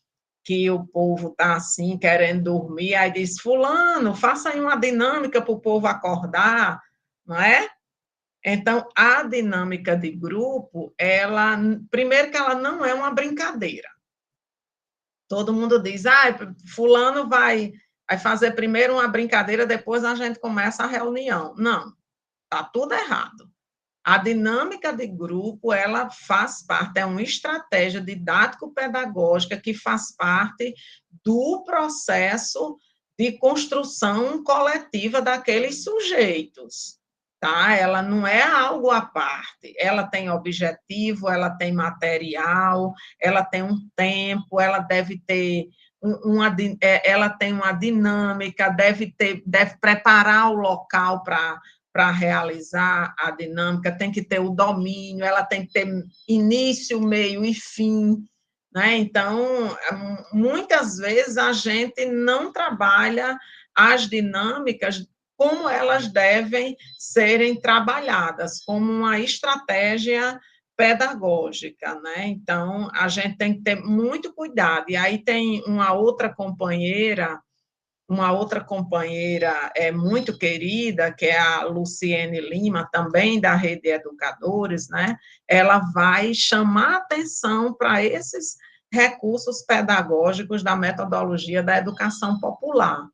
que o povo está assim, querendo dormir, aí diz, fulano, faça aí uma dinâmica para o povo acordar, não é? Então, a dinâmica de grupo, ela, primeiro que ela não é uma brincadeira. Todo mundo diz, fulano vai fazer primeiro uma brincadeira, depois a gente começa a reunião. Não, está tudo errado. A dinâmica de grupo, ela faz parte, é uma estratégia didático-pedagógica que faz parte do processo de construção coletiva daqueles sujeitos, tá? Ela não é algo à parte, ela tem objetivo, ela tem material, ela tem um tempo, ela deve ter ela tem uma dinâmica, deve preparar o local para realizar a dinâmica, tem que ter o domínio, ela tem que ter início, meio e fim, né? Então, muitas vezes a gente não trabalha as dinâmicas como elas devem serem trabalhadas, como uma estratégia pedagógica, né? Então, a gente tem que ter muito cuidado. E aí tem uma outra companheira muito querida, que é a Luciene Lima, também da Rede Educadores, né? Ela vai chamar atenção para esses recursos pedagógicos da metodologia da educação popular.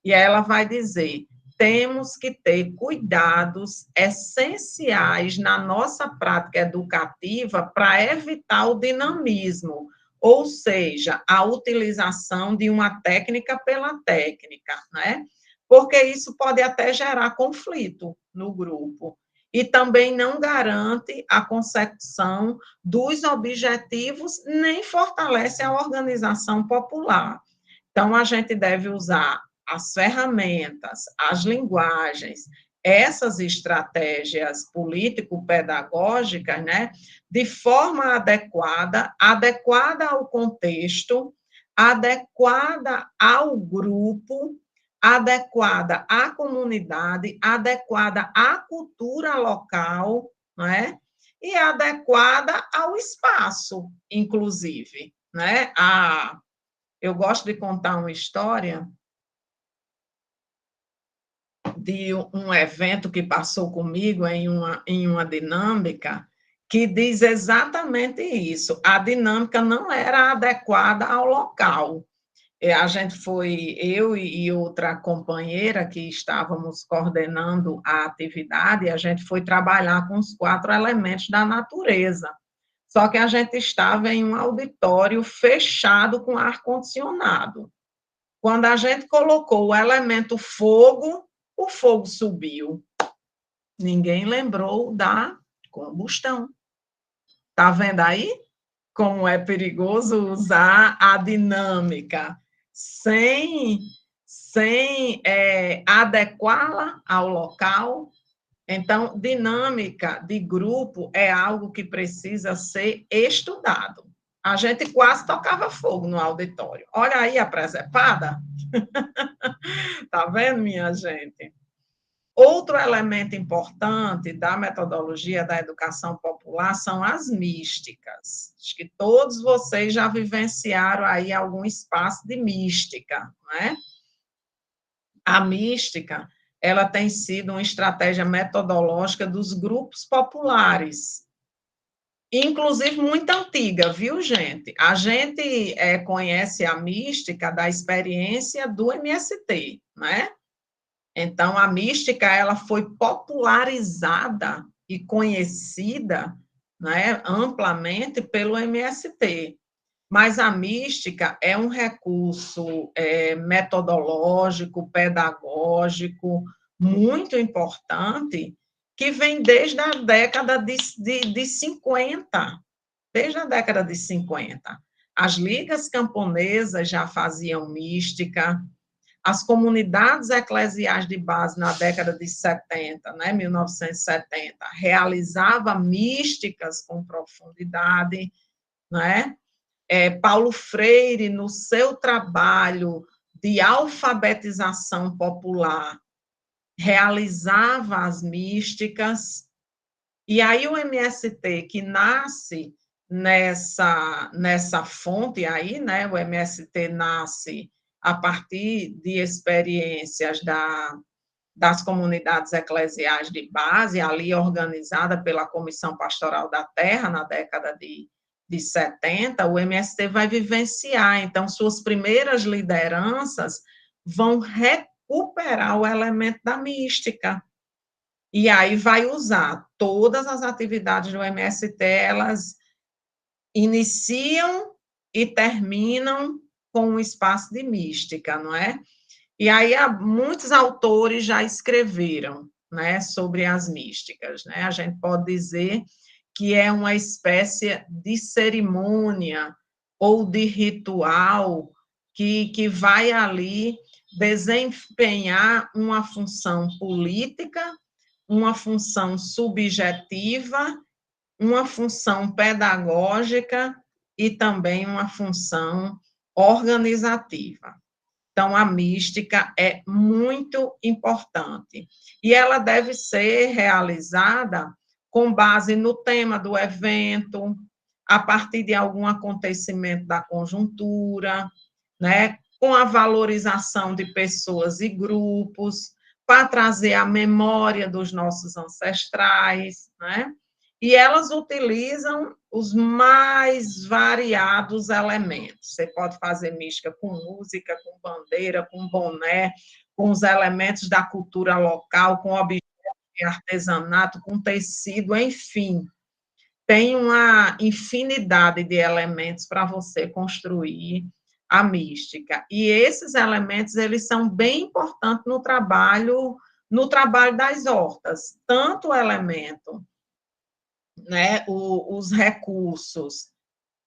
E aí ela vai dizer: temos que ter cuidados essenciais na nossa prática educativa para evitar o dinamismo, ou seja, a utilização de uma técnica pela técnica, né? Porque isso pode até gerar conflito no grupo. E também não garante a consecução dos objetivos, nem fortalece a organização popular. Então, a gente deve usar as ferramentas, as linguagens, essas estratégias político-pedagógicas, né, de forma adequada, adequada ao contexto, adequada ao grupo, adequada à comunidade, adequada à cultura local, né, e adequada ao espaço, inclusive, né? Eu gosto de contar uma história de um evento que passou comigo em uma dinâmica que diz exatamente isso. A dinâmica não era adequada ao local. A gente foi, eu e outra companheira que estávamos coordenando a atividade, a gente foi trabalhar com os 4 elementos da natureza. Só que a gente estava em um auditório fechado com ar-condicionado. Quando a gente colocou o elemento fogo, o fogo subiu. Ninguém lembrou da combustão. Está vendo aí como é perigoso usar a dinâmica sem adequá-la ao local? Então, dinâmica de grupo é algo que precisa ser estudado. A gente quase tocava fogo no auditório. Olha aí a presepada. Tá vendo, minha gente? Outro elemento importante da metodologia da educação popular são as místicas. Acho que todos vocês já vivenciaram aí algum espaço de mística, né? A mística, ela tem sido uma estratégia metodológica dos grupos populares, inclusive muito antiga, viu, gente? A gente conhece a mística da experiência do MST, né? Então, a mística, ela foi popularizada e conhecida, né, amplamente pelo MST. Mas a mística é um recurso metodológico, pedagógico, muito importante, que vem desde a década de 50, desde a década de 50. As ligas camponesas já faziam mística, as comunidades eclesiais de base na década de 70, né, 1970, realizavam místicas com profundidade, né? Paulo Freire, no seu trabalho de alfabetização popular, realizava as místicas, e aí o MST, que nasce nessa fonte aí, né, o MST nasce a partir de experiências das comunidades eclesiais de base, ali organizada pela Comissão Pastoral da Terra, na década de 70, o MST vai vivenciar, então, suas primeiras lideranças vão recuperar o elemento da mística, e aí vai usar todas as atividades do MST, elas iniciam e terminam com um espaço de mística, não é? E aí muitos autores já escreveram, né, sobre as místicas, né? A gente pode dizer que é uma espécie de cerimônia ou de ritual que vai ali desempenhar uma função política, uma função subjetiva, uma função pedagógica e também uma função organizativa. Então, a mística é muito importante. E ela deve ser realizada com base no tema do evento, a partir de algum acontecimento da conjuntura, né? Com a valorização de pessoas e grupos, para trazer a memória dos nossos ancestrais, né? E elas utilizam os mais variados elementos. Você pode fazer mística com música, com bandeira, com boné, com os elementos da cultura local, com objetos de artesanato, com tecido, enfim. Tem uma infinidade de elementos para você construir a mística. E esses elementos, eles são bem importantes no trabalho das hortas, tanto o elemento, né, os recursos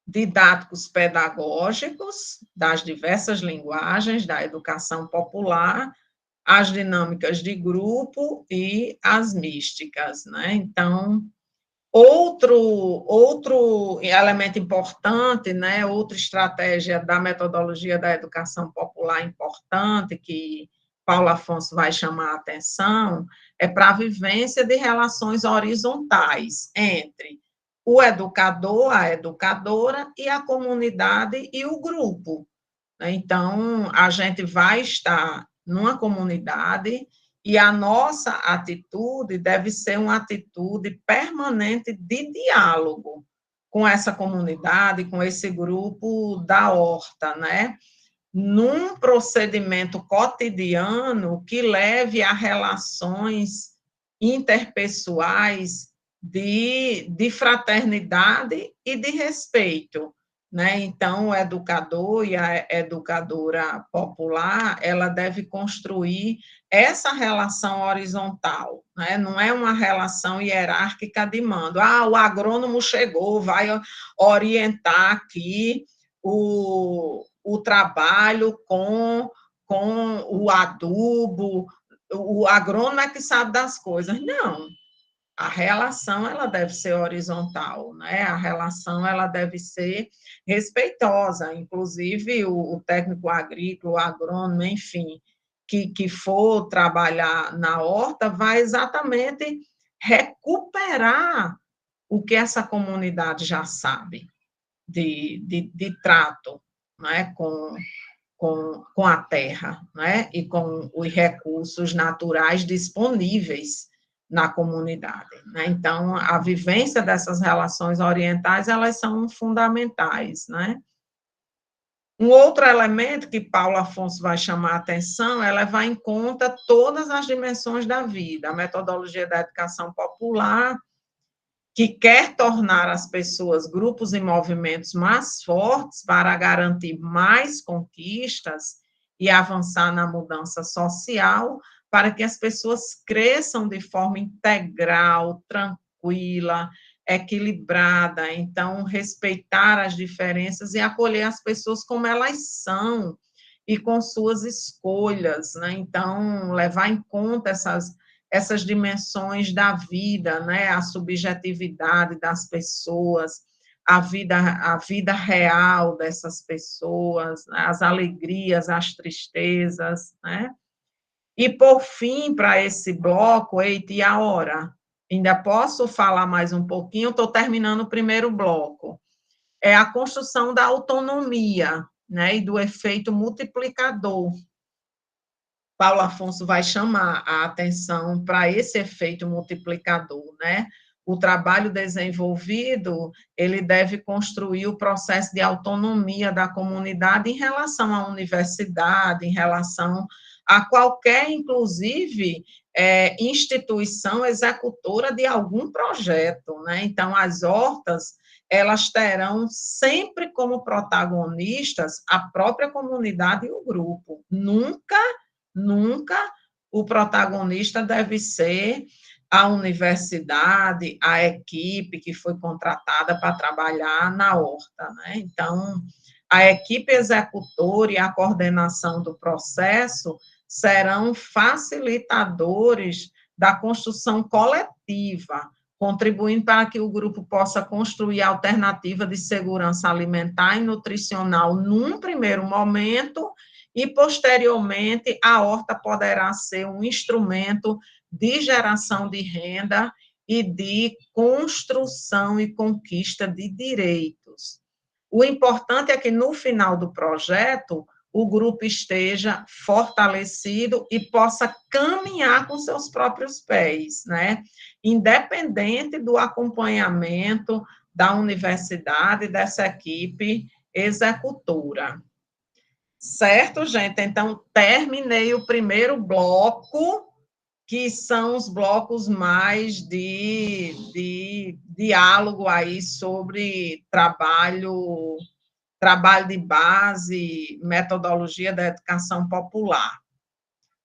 didáticos pedagógicos das diversas linguagens da educação popular, as dinâmicas de grupo e as místicas, né? Então, outro elemento importante, né, outra estratégia da metodologia da educação popular importante, que Paulo Afonso vai chamar a atenção, é para a vivência de relações horizontais entre o educador, a educadora e a comunidade e o grupo. Então, a gente vai estar numa comunidade e a nossa atitude deve ser uma atitude permanente de diálogo com essa comunidade, com esse grupo da horta, né? Num procedimento cotidiano que leve a relações interpessoais de fraternidade e de respeito, né? Então, o educador e a educadora popular, ela deve construir essa relação horizontal, né? Não é uma relação hierárquica de mando. Ah, o agrônomo chegou, vai orientar aqui o trabalho com o adubo, o agrônomo é que sabe das coisas. Não, a relação ela deve ser horizontal, né? A relação ela deve ser respeitosa, inclusive o técnico agrícola, o agrônomo, enfim, que for trabalhar na horta, vai exatamente recuperar o que essa comunidade já sabe de trato, né, com a terra, né, e com os recursos naturais disponíveis na comunidade, né? Então, a vivência dessas relações orientais, elas são fundamentais, né? Um outro elemento que Paulo Afonso vai chamar a atenção é levar em conta todas as dimensões da vida. A metodologia da educação popular, que quer tornar as pessoas, grupos e movimentos mais fortes para garantir mais conquistas e avançar na mudança social, para que as pessoas cresçam de forma integral, tranquila, equilibrada. Então, respeitar as diferenças e acolher as pessoas como elas são e com suas escolhas, né? Então, levar em conta essas dimensões da vida, né? A subjetividade das pessoas, a vida real dessas pessoas, né? As alegrias, as tristezas, né? E, por fim, para esse bloco, eita, e a hora? Ainda posso falar mais um pouquinho? Estou terminando o primeiro bloco. É a construção da autonomia, né? E do efeito multiplicador. Paulo Afonso vai chamar a atenção para esse efeito multiplicador, né? O trabalho desenvolvido, ele deve construir o processo de autonomia da comunidade em relação à universidade, em relação a qualquer, inclusive, instituição executora de algum projeto, né? Então, as hortas, elas terão sempre como protagonistas a própria comunidade e o grupo, nunca Nunca o protagonista deve ser a universidade, a equipe que foi contratada para trabalhar na horta, né? Então, a equipe executora e a coordenação do processo serão facilitadores da construção coletiva, contribuindo para que o grupo possa construir alternativa de segurança alimentar e nutricional num primeiro momento, e, posteriormente, a horta poderá ser um instrumento de geração de renda e de construção e conquista de direitos. O importante é que, no final do projeto, o grupo esteja fortalecido e possa caminhar com seus próprios pés, né? Independente do acompanhamento da universidade, dessa equipe executora. Certo, gente? Então, terminei o primeiro bloco, que são os blocos mais de diálogo aí sobre trabalho de base, metodologia da educação popular.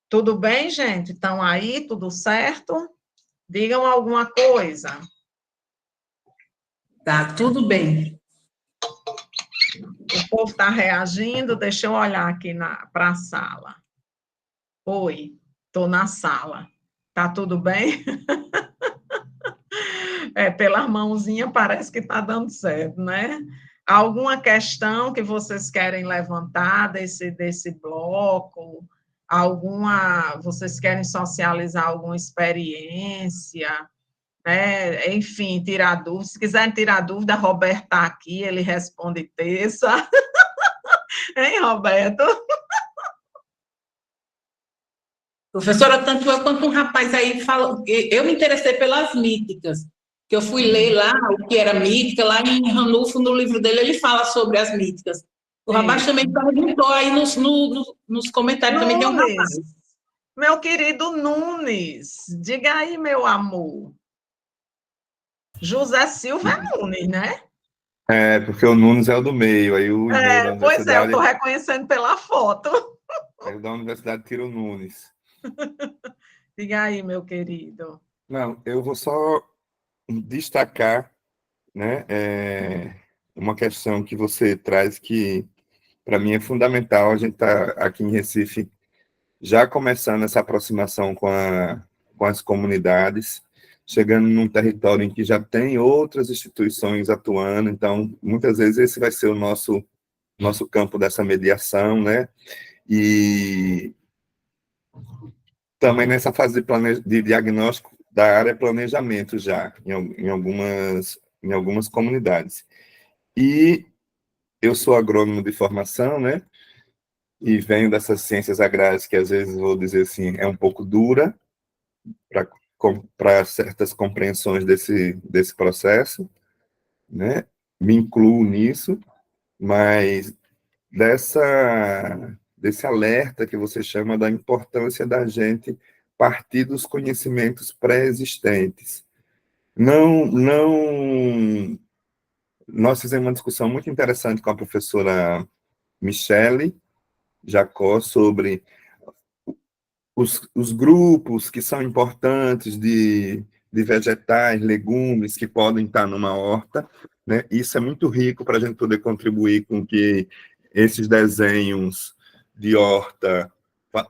Tudo bem, gente? Estão aí? Tudo certo? Digam alguma coisa. Tá, tudo bem. O povo está reagindo, deixa eu olhar aqui para a sala. Oi, estou na sala. Tá tudo bem? Pela mãozinha parece que está dando certo, né? Alguma questão que vocês querem levantar desse bloco? Vocês querem socializar alguma experiência? Né? Enfim, tirar dúvida. Se quiserem tirar dúvida, Roberto está aqui, ele responde terça. Hein, Roberto? Professora, tanto eu quanto um rapaz aí falou, eu me interessei pelas míticas, que eu fui ler lá o que era mítica, lá em Ranulfo, no livro dele, ele fala sobre as míticas. O rapaz também perguntou aí nos comentários, também tem um rapaz. Meu querido Nunes, diga aí, meu amor. José Silva é Nunes, né? Porque o Nunes é o do meio, aí o e-mail da Pois universidade... eu estou reconhecendo pela foto. Aí o da universidade tira o Nunes. Diga aí, meu querido. Não, eu vou só destacar, né, uma questão que você traz que, para mim, é fundamental. A gente está aqui em Recife já começando essa aproximação com as comunidades, chegando num território em que já tem outras instituições atuando, então, muitas vezes, esse vai ser o nosso campo dessa mediação, né? E também nessa fase de diagnóstico da área planejamento já, em algumas comunidades. E eu sou agrônomo de formação, né? E venho dessas ciências agrárias que, às vezes, vou dizer assim, é um pouco dura para certas compreensões desse processo, né? Me incluo nisso, mas desse alerta que você chama da importância da gente partir dos conhecimentos pré-existentes. Nós fizemos uma discussão muito interessante com a professora Michele Jacó sobre os grupos que são importantes de vegetais, legumes que podem estar numa horta, né? Isso é muito rico para a gente poder contribuir com que esses desenhos de horta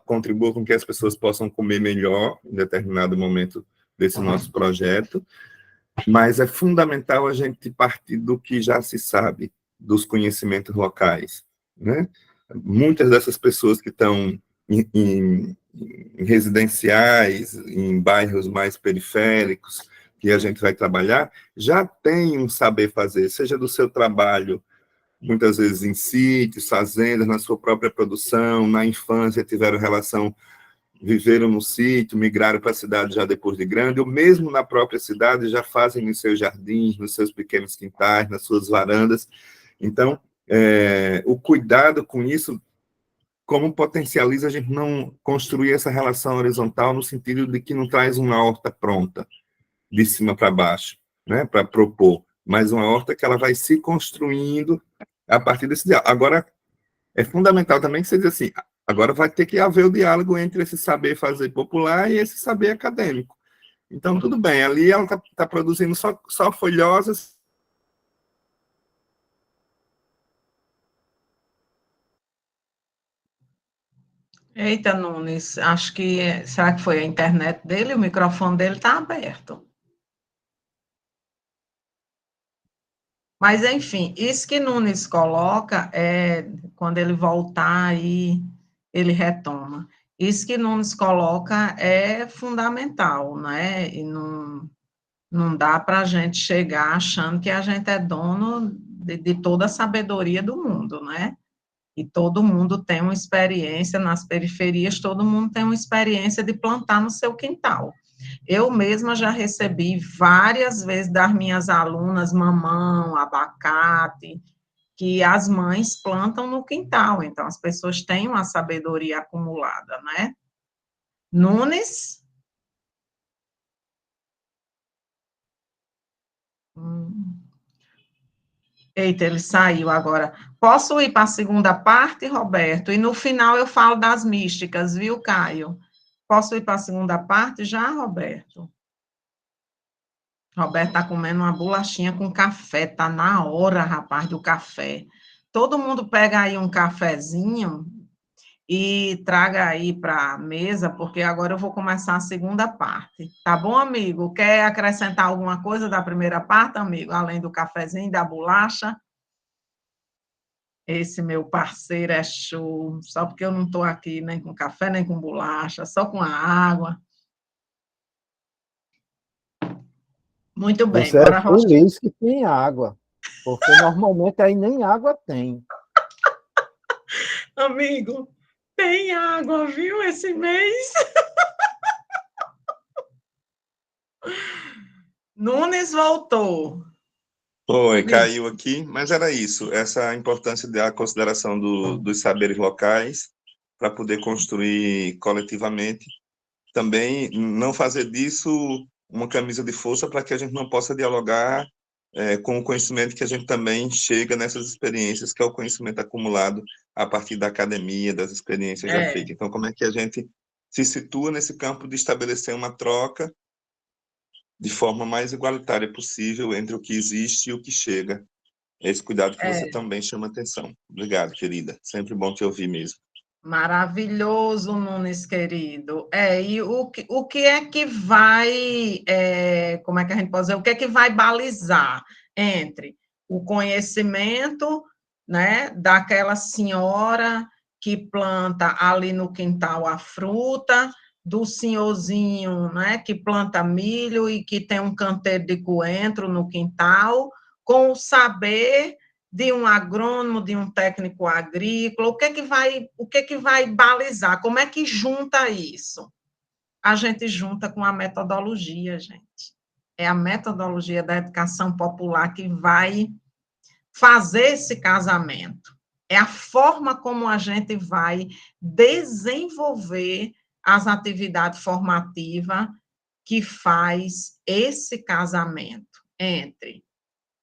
contribuam com que as pessoas possam comer melhor em determinado momento desse nosso projeto, mas é fundamental a gente partir do que já se sabe, dos conhecimentos locais, né? Muitas dessas pessoas que estão em residenciais, em bairros mais periféricos, que a gente vai trabalhar, já tem um saber fazer, seja do seu trabalho, muitas vezes em sítios, fazendas, na sua própria produção, na infância tiveram relação, viveram no sítio, migraram para a cidade já depois de grande, ou mesmo na própria cidade já fazem nos seus jardins, nos seus pequenos quintais, nas suas varandas. Então, o cuidado com isso, como potencializa a gente não construir essa relação horizontal no sentido de que não traz uma horta pronta, de cima para baixo, né, para propor, mas uma horta que ela vai se construindo a partir desse diálogo. Agora, é fundamental também que você diz assim, Agora vai ter que haver o diálogo entre esse saber fazer popular e esse saber acadêmico. Então, tudo bem, ali ela está produzindo só folhosas. Eita, Nunes, acho que, será que foi a internet dele? O microfone dele está aberto. Mas, enfim, isso que Nunes coloca, quando ele voltar aí, ele retoma. Isso que Nunes coloca é fundamental, né? E não dá para a gente chegar achando que a gente é dono de toda a sabedoria do mundo, né? E todo mundo tem uma experiência nas periferias, todo mundo tem uma experiência de plantar no seu quintal. Eu mesma já recebi várias vezes das minhas alunas mamão, abacate, que as mães plantam no quintal, então as pessoas têm uma sabedoria acumulada, né? Nunes? Eita, ele saiu agora. Posso ir para a segunda parte, Roberto? E no final eu falo das místicas, viu, Caio? Posso ir para a segunda parte já, Roberto? Roberto está comendo uma bolachinha com café, tá na hora, rapaz, do café. Todo mundo pega aí um cafezinho e traga aí para a mesa, porque agora eu vou começar a segunda parte. Tá bom, amigo? Quer acrescentar alguma coisa da primeira parte, amigo? Além do cafezinho e da bolacha? Esse meu parceiro é show, só porque eu não estou aqui nem com café, nem com bolacha, só com a água. Muito bem, Você é bora rochar. feliz que tem água, porque normalmente aí nem água tem. Amigo, tem água, viu, esse mês? Nunes voltou. Foi, Nunes, caiu aqui, mas era isso, essa importância da consideração dos saberes locais para poder construir coletivamente. Também não fazer disso uma camisa de força para que a gente não possa dialogar com o conhecimento que a gente também chega nessas experiências, que é o conhecimento acumulado a partir da academia, das experiências já feitas. Então, como é que a gente se situa nesse campo de estabelecer uma troca de forma mais igualitária possível entre o que existe e o que chega? Esse cuidado que você também chama atenção. Obrigado, querida. Sempre bom te ouvir mesmo. maravilhoso, Nunes querido. E o que é que vai, como é que a gente pode dizer, o que é que vai balizar entre o conhecimento, né, daquela senhora que planta ali no quintal a fruta, do senhorzinho, né, que planta milho e que tem um canteiro de coentro no quintal, com o saber de um agrônomo, de um técnico agrícola, o que que vai balizar? Como é que junta isso? A gente junta com a metodologia, gente. É a metodologia da educação popular que vai fazer esse casamento. É a forma como a gente vai desenvolver as atividades formativas que faz esse casamento entre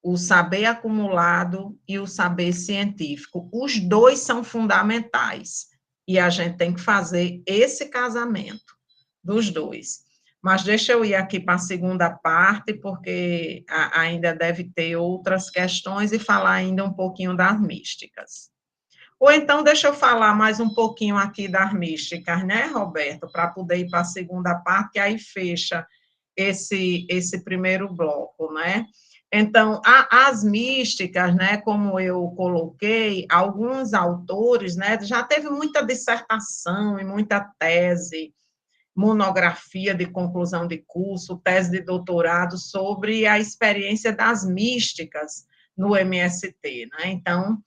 o saber acumulado e o saber científico. Os dois são fundamentais e a gente tem que fazer esse casamento dos dois. Mas deixa eu ir aqui para a segunda parte, porque ainda deve ter outras questões e falar ainda um pouquinho das místicas. Ou então, deixa eu falar mais um pouquinho aqui das místicas, né, Roberto, para poder ir para a segunda parte, que aí fecha esse primeiro bloco, né? Então, as místicas, né, como eu coloquei, alguns autores, né, já teve muita dissertação e muita tese, monografia de conclusão de curso, tese de doutorado sobre a experiência das místicas no MST, né? Então,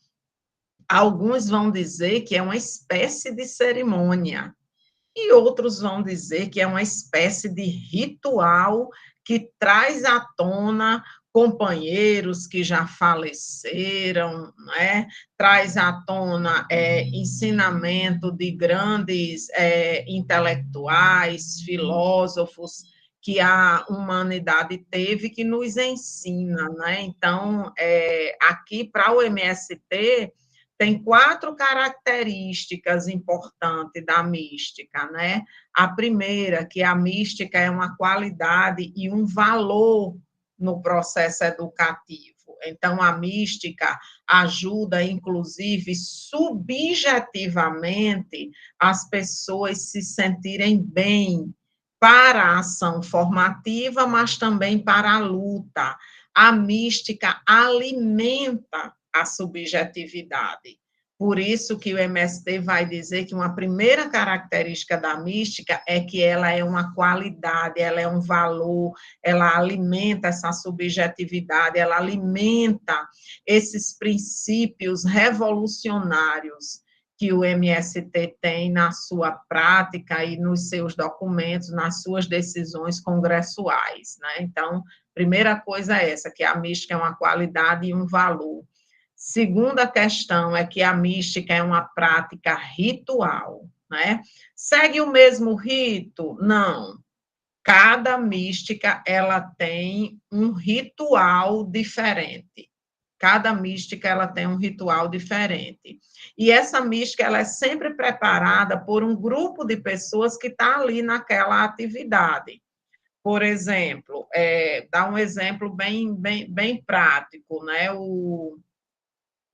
alguns vão dizer que é uma espécie de cerimônia, e outros vão dizer que é uma espécie de ritual que traz à tona companheiros que já faleceram, né? Traz à tona ensinamento de grandes intelectuais, filósofos que a humanidade teve que nos ensina, né? Então, aqui para o MST, tem 4 características importantes da mística, né? A primeira, que a mística é uma qualidade e um valor no processo educativo. Então, a mística ajuda, inclusive, subjetivamente, as pessoas se sentirem bem para a ação formativa, mas também para a luta. A mística alimenta a subjetividade. Por isso que o MST vai dizer que uma primeira característica da mística é que ela é uma qualidade, ela é um valor, ela alimenta essa subjetividade, ela alimenta esses princípios revolucionários que o MST tem na sua prática e nos seus documentos, nas suas decisões congressuais, né? Então, primeira coisa é essa, que a mística é uma qualidade e um valor. Segunda questão é que a mística é uma prática ritual, né? Segue o mesmo rito? Não. Cada mística, ela tem um ritual diferente. Cada mística, ela tem um ritual diferente. E essa mística, ela é sempre preparada por um grupo de pessoas que está ali naquela atividade. Por exemplo, dá um exemplo bem prático, né?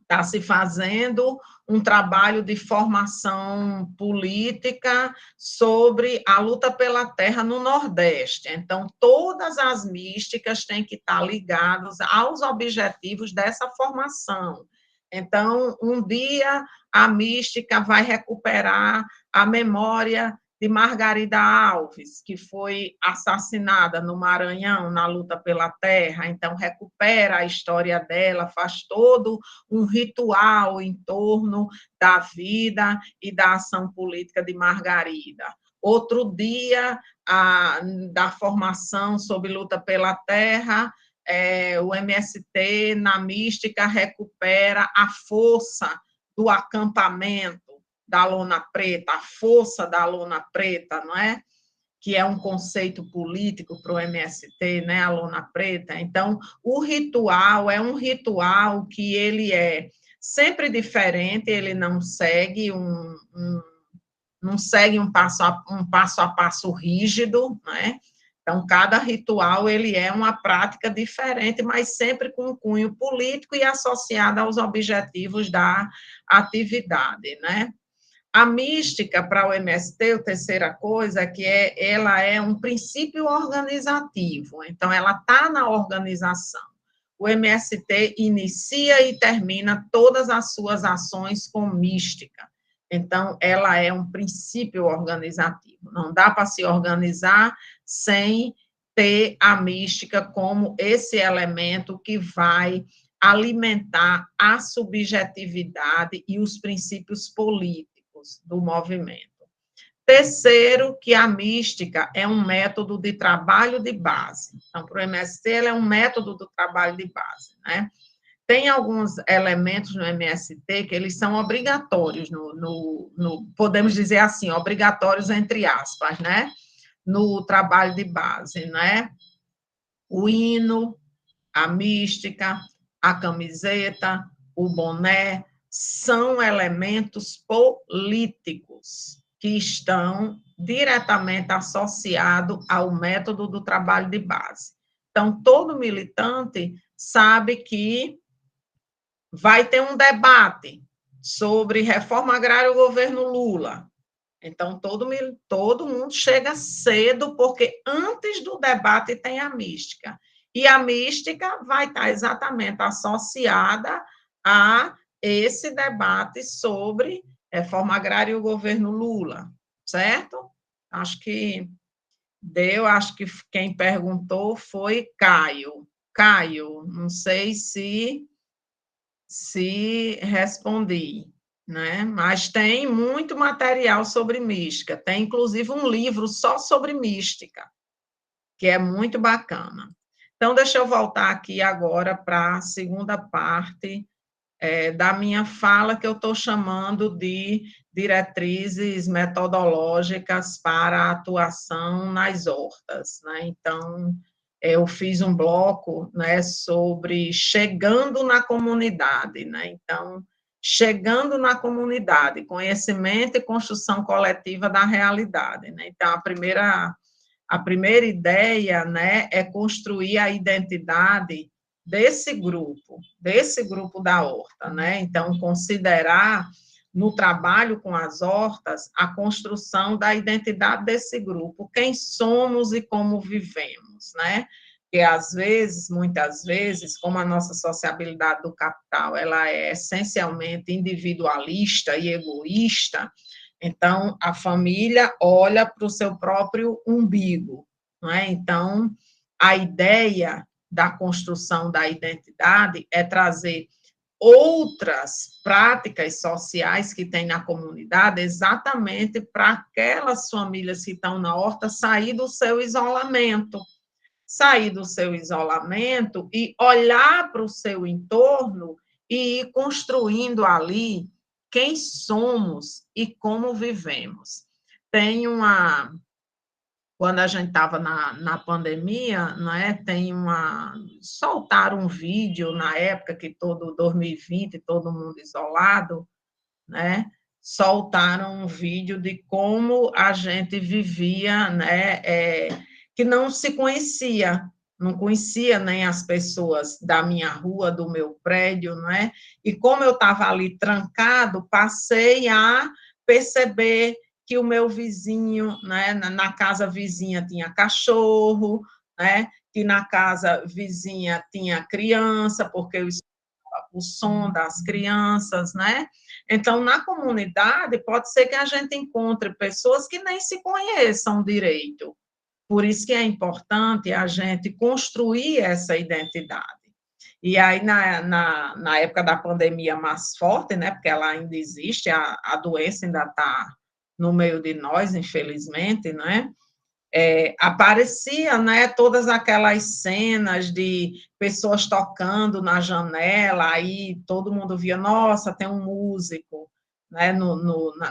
Está se fazendo um trabalho de formação política sobre a luta pela terra no Nordeste. Então, todas as místicas têm que estar ligadas aos objetivos dessa formação. Então, um dia a mística vai recuperar a memória de Margarida Alves, que foi assassinada no Maranhão, na luta pela terra. Então, recupera a história dela, faz todo um ritual em torno da vida e da ação política de Margarida. Outro dia, da formação sobre luta pela terra, o MST, na mística, recupera a força do acampamento da lona preta, a força da lona preta, não é? Que é um conceito político para o MST, né, a lona preta. Então, o ritual é um ritual que ele é sempre diferente, ele não segue um passo a passo rígido, né? Então, cada ritual, ele é uma prática diferente, mas sempre com um cunho político e associada aos objetivos da atividade, né? A mística, para o MST, a terceira coisa, ela é um princípio organizativo, então ela está na organização. O MST inicia e termina todas as suas ações com mística. Então, ela é um princípio organizativo. Não dá para se organizar sem ter a mística como esse elemento que vai alimentar a subjetividade e os princípios políticos do movimento. Terceiro, que a mística é um método de trabalho de base. Então, para o MST, ela é um método do trabalho de base, né? Tem alguns elementos no MST que eles são obrigatórios, podemos dizer assim, obrigatórios entre aspas, né? No trabalho de base, né? O hino, a mística, a camiseta, o boné, são elementos políticos que estão diretamente associados ao método do trabalho de base. Então, todo militante sabe que vai ter um debate sobre reforma agrária e o governo Lula. Então, todo mundo chega cedo, porque antes do debate tem a mística. E a mística vai estar exatamente associada a esse debate sobre reforma agrária e o governo Lula, certo? Acho que quem perguntou foi Caio. Caio, não sei se respondi, né? Mas tem muito material sobre mística, tem inclusive um livro só sobre mística, que é muito bacana. Então, deixa eu voltar aqui agora para a segunda parte da minha fala, que eu estou chamando de diretrizes metodológicas para a atuação nas hortas, né? Então, eu fiz um bloco, né, sobre chegando na comunidade, né? Então, chegando na comunidade, conhecimento e construção coletiva da realidade, né? Então, a primeira ideia, né, é construir a identidade desse grupo da horta, né? Então, considerar no trabalho com as hortas a construção da identidade desse grupo, quem somos e como vivemos, né? Porque às vezes, muitas vezes, como a nossa sociabilidade do capital, ela é essencialmente individualista e egoísta, então a família olha para o seu próprio umbigo, não é? Então, a ideia da construção da identidade é trazer outras práticas sociais que tem na comunidade, exatamente para aquelas famílias que estão na horta sair do seu isolamento e olhar para o seu entorno e ir construindo ali quem somos e como vivemos. Quando a gente estava na pandemia, né, soltaram um vídeo na época que todo 2020, todo mundo isolado, né, soltaram um vídeo de como a gente vivia, né, que não se conhecia, não conhecia nem as pessoas da minha rua, do meu prédio, né, e como eu estava ali trancado, passei a perceber que o meu vizinho, né, na casa vizinha tinha cachorro, né, que na casa vizinha tinha criança, porque o som das crianças, né? Então, na comunidade, pode ser que a gente encontre pessoas que nem se conheçam direito. Por isso que é importante a gente construir essa identidade. E aí, na época da pandemia mais forte, né? Porque ela ainda existe, a doença ainda está no meio de nós, infelizmente, né? Aparecia, né, todas aquelas cenas de pessoas tocando na janela, aí todo mundo via, nossa, tem um músico, né,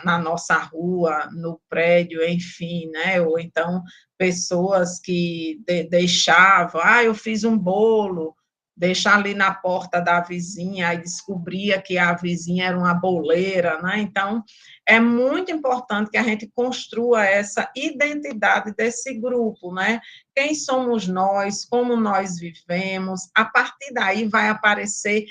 na nossa rua, no prédio, enfim, né, ou então pessoas que deixavam, eu fiz um bolo, deixar ali na porta da vizinha, e descobria que a vizinha era uma boleira, né, então é muito importante que a gente construa essa identidade desse grupo, né? Quem somos nós, como nós vivemos, a partir daí vai aparecer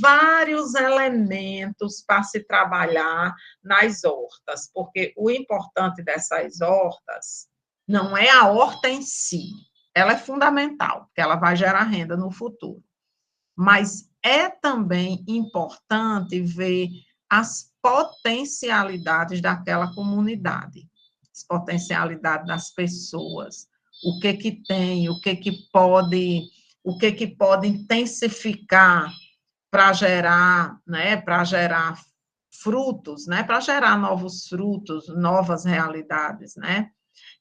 vários elementos para se trabalhar nas hortas, porque o importante dessas hortas não é a horta em si, ela é fundamental, porque ela vai gerar renda no futuro, mas é também importante ver as potencialidades daquela comunidade, as potencialidades das pessoas, o que tem, o que pode intensificar para gerar, né, para gerar frutos, né, para gerar novos frutos, novas realidades, né?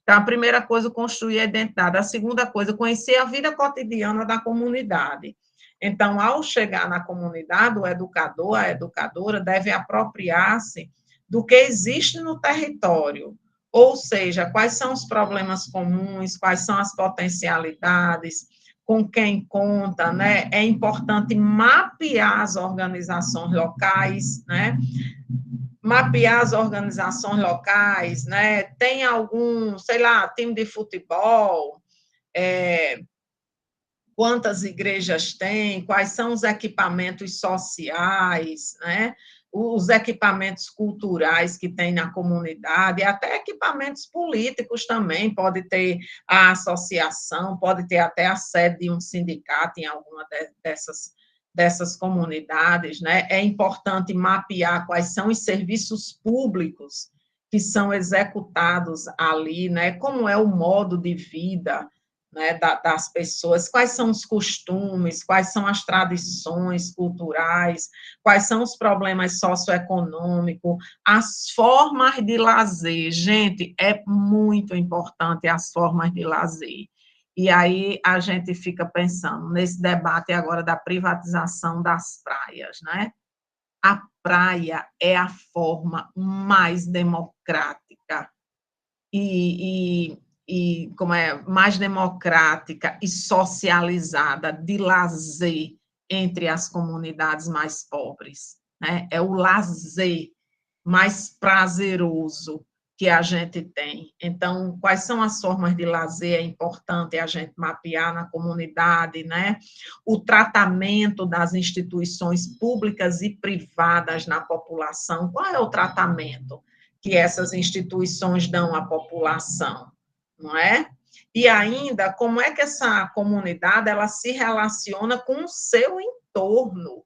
Então, a primeira coisa, construir a identidade. A segunda coisa, conhecer a vida cotidiana da comunidade. Então, ao chegar na comunidade, o educador, a educadora, deve apropriar-se do que existe no território, ou seja, quais são os problemas comuns, quais são as potencialidades, com quem conta, né? É importante mapear as organizações locais, né? Mapear as organizações locais, né? Tem algum, sei lá, time de futebol, quantas igrejas tem, quais são os equipamentos sociais, né? Os equipamentos culturais que tem na comunidade, até equipamentos políticos também, pode ter a associação, pode ter até a sede de um sindicato em alguma dessas comunidades, né? É importante mapear quais são os serviços públicos que são executados ali, né? Como é o modo de vida, né, das pessoas, quais são os costumes, quais são as tradições culturais, quais são os problemas socioeconômicos, as formas de lazer. Gente, é muito importante as formas de lazer. E aí a gente fica pensando nesse debate agora da privatização das praias, né? A praia é a forma mais democrática e como mais democrática e socializada de lazer entre as comunidades mais pobres, né? É o lazer mais prazeroso que a gente tem. Então, quais são as formas de lazer? É importante a gente mapear na comunidade, né? O tratamento das instituições públicas e privadas na população. Qual é o tratamento que essas instituições dão à população, não é? E ainda, como é que essa comunidade ela se relaciona com o seu entorno?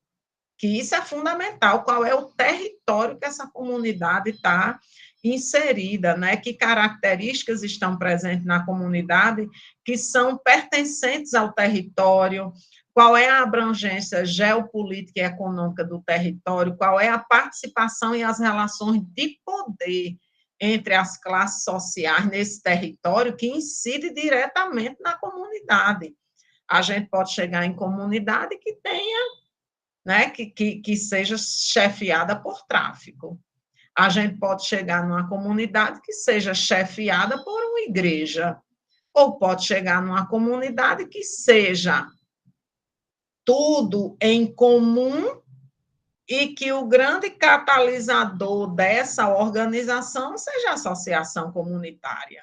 Que isso é fundamental. Qual é o território que essa comunidade está inserida, né? Que características estão presentes na comunidade que são pertencentes ao território, qual é a abrangência geopolítica e econômica do território, qual é a participação e as relações de poder entre as classes sociais nesse território que incide diretamente na comunidade. A gente pode chegar em comunidade que tenha, né, que seja chefiada por tráfico. A gente pode chegar numa comunidade que seja chefiada por uma igreja, ou pode chegar numa comunidade que seja tudo em comum e que o grande catalisador dessa organização seja a associação comunitária.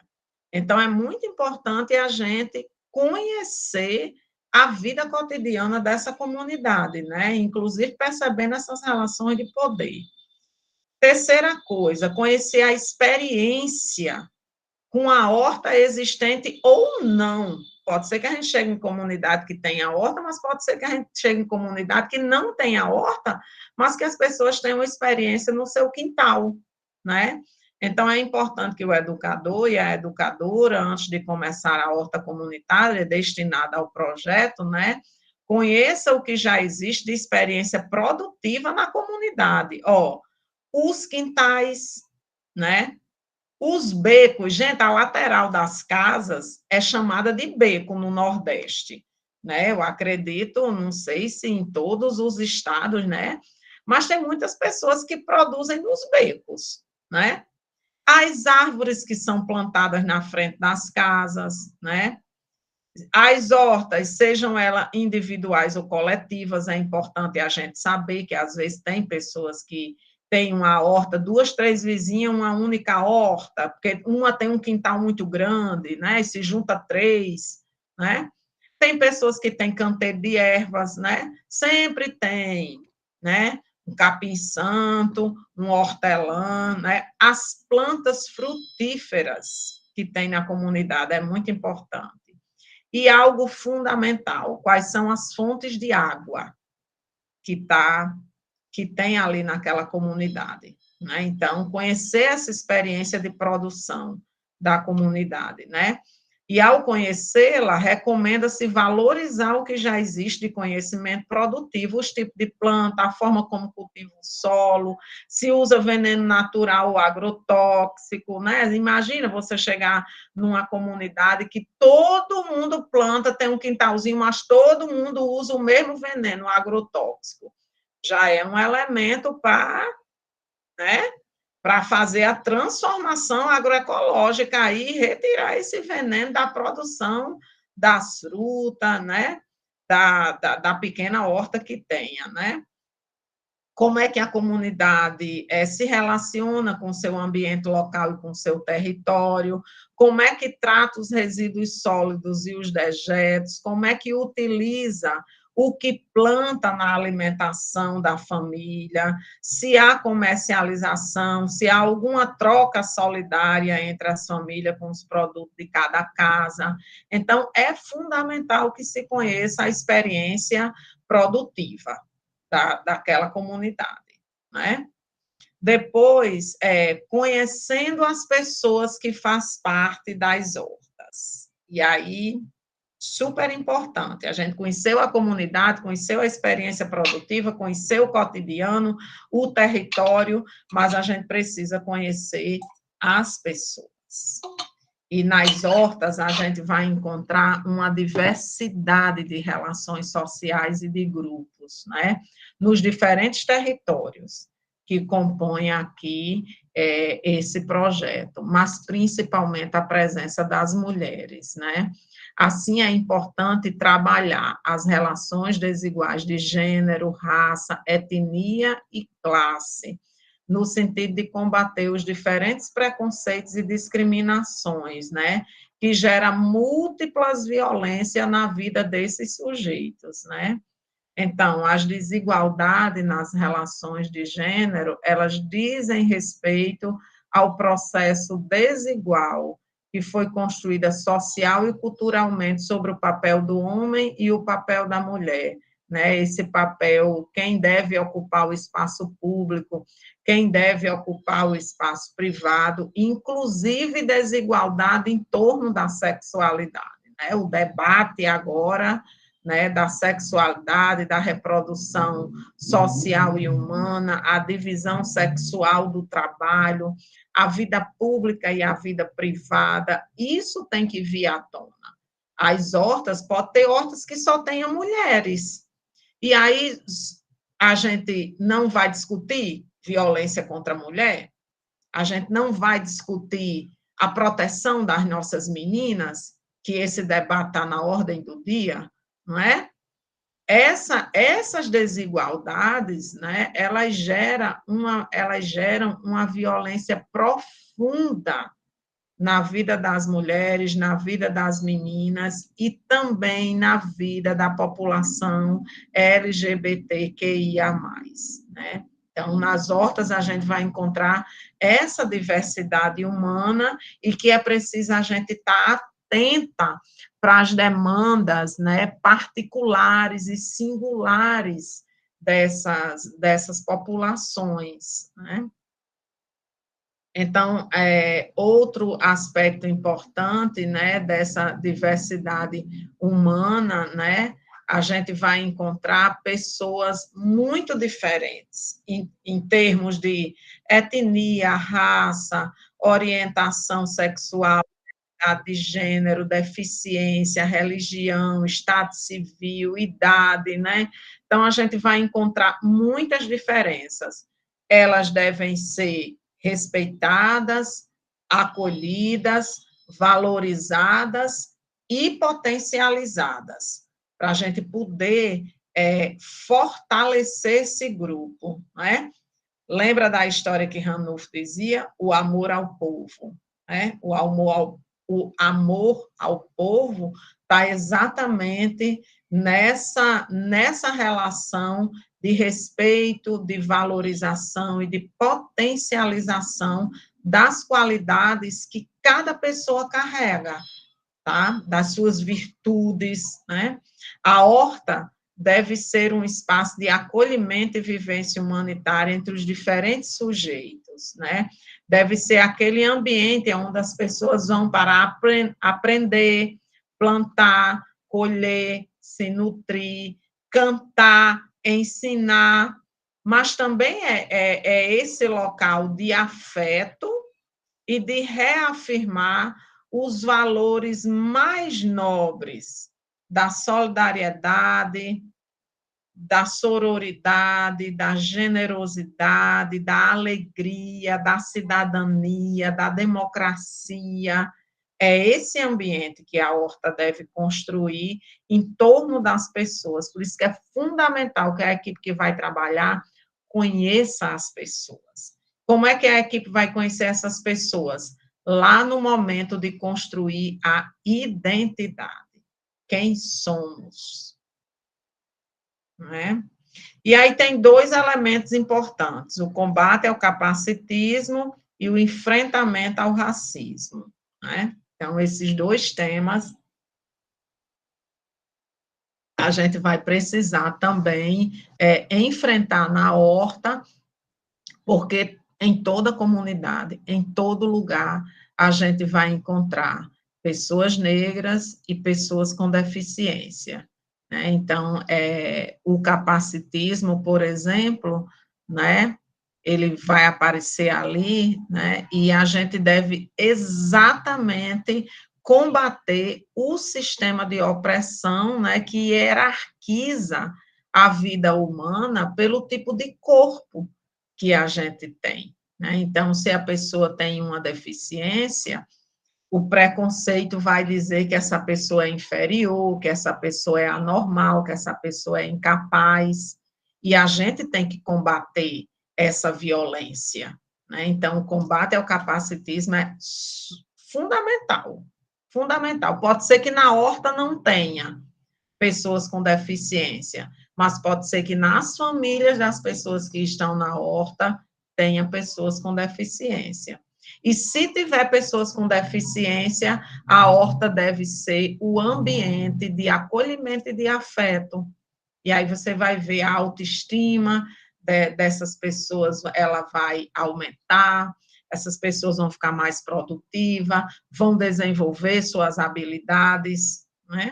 Então, é muito importante a gente conhecer a vida cotidiana dessa comunidade, né? Inclusive percebendo essas relações de poder. Terceira coisa, conhecer a experiência com a horta existente ou não. Pode ser que a gente chegue em comunidade que tenha horta, mas pode ser que a gente chegue em comunidade que não tenha horta, mas que as pessoas tenham experiência no seu quintal, né? Então, é importante que o educador e a educadora, antes de começar a horta comunitária destinada ao projeto, né, conheça o que já existe de experiência produtiva na comunidade. Os quintais, né? Os becos, gente, a lateral das casas é chamada de beco no Nordeste, né? Eu acredito, não sei se em todos os estados, né? Mas tem muitas pessoas que produzem nos becos, né? As árvores que são plantadas na frente das casas, né? As hortas, sejam elas individuais ou coletivas, é importante a gente saber que, às vezes, tem pessoas que têm uma horta, 2, 3 vizinhas, uma única horta, porque uma tem um quintal muito grande, né? E se junta 3, né? Tem pessoas que têm canteiro de ervas, né? Sempre tem, né? Um capim-santo, um hortelã, né? As plantas frutíferas que tem na comunidade, é muito importante. E algo fundamental, quais são as fontes de água que tem ali naquela comunidade, né? Então, conhecer essa experiência de produção da comunidade, né? E, ao conhecê-la, recomenda-se valorizar o que já existe de conhecimento produtivo, os tipos de planta, a forma como cultiva o solo, se usa veneno natural ou agrotóxico, né? Imagina você chegar numa comunidade que todo mundo planta, tem um quintalzinho, mas todo mundo usa o mesmo veneno agrotóxico. Já é um elemento para, né, para fazer a transformação agroecológica e retirar esse veneno da produção das frutas, né, da pequena horta que tenha, né? Como é que a comunidade se relaciona com o seu ambiente local e com o seu território, como é que trata os resíduos sólidos e os dejetos, como é que utiliza o que planta na alimentação da família, se há comercialização, se há alguma troca solidária entre as famílias com os produtos de cada casa. Então, é fundamental que se conheça a experiência produtiva daquela comunidade, né? Depois, conhecendo as pessoas que fazem parte das hortas. E aí, super importante, a gente conheceu a comunidade, conheceu a experiência produtiva, conheceu o cotidiano, o território, mas a gente precisa conhecer as pessoas. E nas hortas a gente vai encontrar uma diversidade de relações sociais e de grupos, né? Nos diferentes territórios. que compõem aqui esse projeto, mas principalmente a presença das mulheres, né? Assim, é importante trabalhar as relações desiguais de gênero, raça, etnia e classe, no sentido de combater os diferentes preconceitos e discriminações, né, que gera múltiplas violências na vida desses sujeitos, né. Então, as desigualdades nas relações de gênero, elas dizem respeito ao processo desigual que foi construída social e culturalmente sobre o papel do homem e o papel da mulher, né? Esse papel, quem deve ocupar o espaço público, quem deve ocupar o espaço privado, inclusive desigualdade em torno da sexualidade, né? O debate agora, né, da sexualidade, da reprodução social e humana, a divisão sexual do trabalho, a vida pública e a vida privada, isso tem que vir à tona. As hortas, pode ter hortas que só tenham mulheres, e aí a gente não vai discutir violência contra a mulher, a gente não vai discutir a proteção das nossas meninas, que esse debate está na ordem do dia, não é? Essas desigualdades, né, elas geram uma violência profunda na vida das mulheres, na vida das meninas e também na vida da população LGBTQIA+, né? Então, nas hortas a gente vai encontrar essa diversidade humana e que é preciso a gente estar atenta para as demandas, né, particulares e singulares dessas populações, né? Então, outro aspecto importante, né, dessa diversidade humana, né, a gente vai encontrar pessoas muito diferentes em termos de etnia, raça, orientação sexual, de gênero, deficiência, religião, estado civil, idade, né? Então, a gente vai encontrar muitas diferenças. Elas devem ser respeitadas, acolhidas, valorizadas e potencializadas, para a gente poder fortalecer esse grupo, né? Lembra da história que Ranulfo dizia? O amor ao povo, né? O amor ao povo está exatamente nessa relação de respeito, de valorização e de potencialização das qualidades que cada pessoa carrega, tá? Das suas virtudes, né? A horta deve ser um espaço de acolhimento e vivência humanitária entre os diferentes sujeitos, né? Deve ser aquele ambiente onde as pessoas vão para aprender, plantar, colher, se nutrir, cantar, ensinar, mas também é esse local de afeto e de reafirmar os valores mais nobres da solidariedade, da sororidade, da generosidade, da alegria, da cidadania, da democracia. É esse ambiente que a horta deve construir em torno das pessoas. Por isso que é fundamental que a equipe que vai trabalhar conheça as pessoas. Como é que a equipe vai conhecer essas pessoas? Lá no momento de construir a identidade. Quem somos? Né? E aí tem dois elementos importantes, o combate ao capacitismo e o enfrentamento ao racismo, né? Então, esses dois temas a gente vai precisar também enfrentar na horta, porque em toda comunidade, em todo lugar, a gente vai encontrar pessoas negras e pessoas com deficiência. Né? Então, o capacitismo, por exemplo, né, ele vai aparecer ali, né, e a gente deve exatamente combater o sistema de opressão, né, que hierarquiza a vida humana pelo tipo de corpo, que a gente tem, né? Então, se a pessoa tem uma deficiência, o preconceito vai dizer que essa pessoa é inferior, que essa pessoa é anormal, que essa pessoa é incapaz, e a gente tem que combater essa violência, né? Então, o combate ao capacitismo é fundamental, fundamental. Pode ser que na horta não tenha pessoas com deficiência, mas pode ser que nas famílias das pessoas que estão na horta tenha pessoas com deficiência. E se tiver pessoas com deficiência, a horta deve ser o ambiente de acolhimento e de afeto. E aí você vai ver a autoestima dessas pessoas, ela vai aumentar, essas pessoas vão ficar mais produtivas, vão desenvolver suas habilidades, né?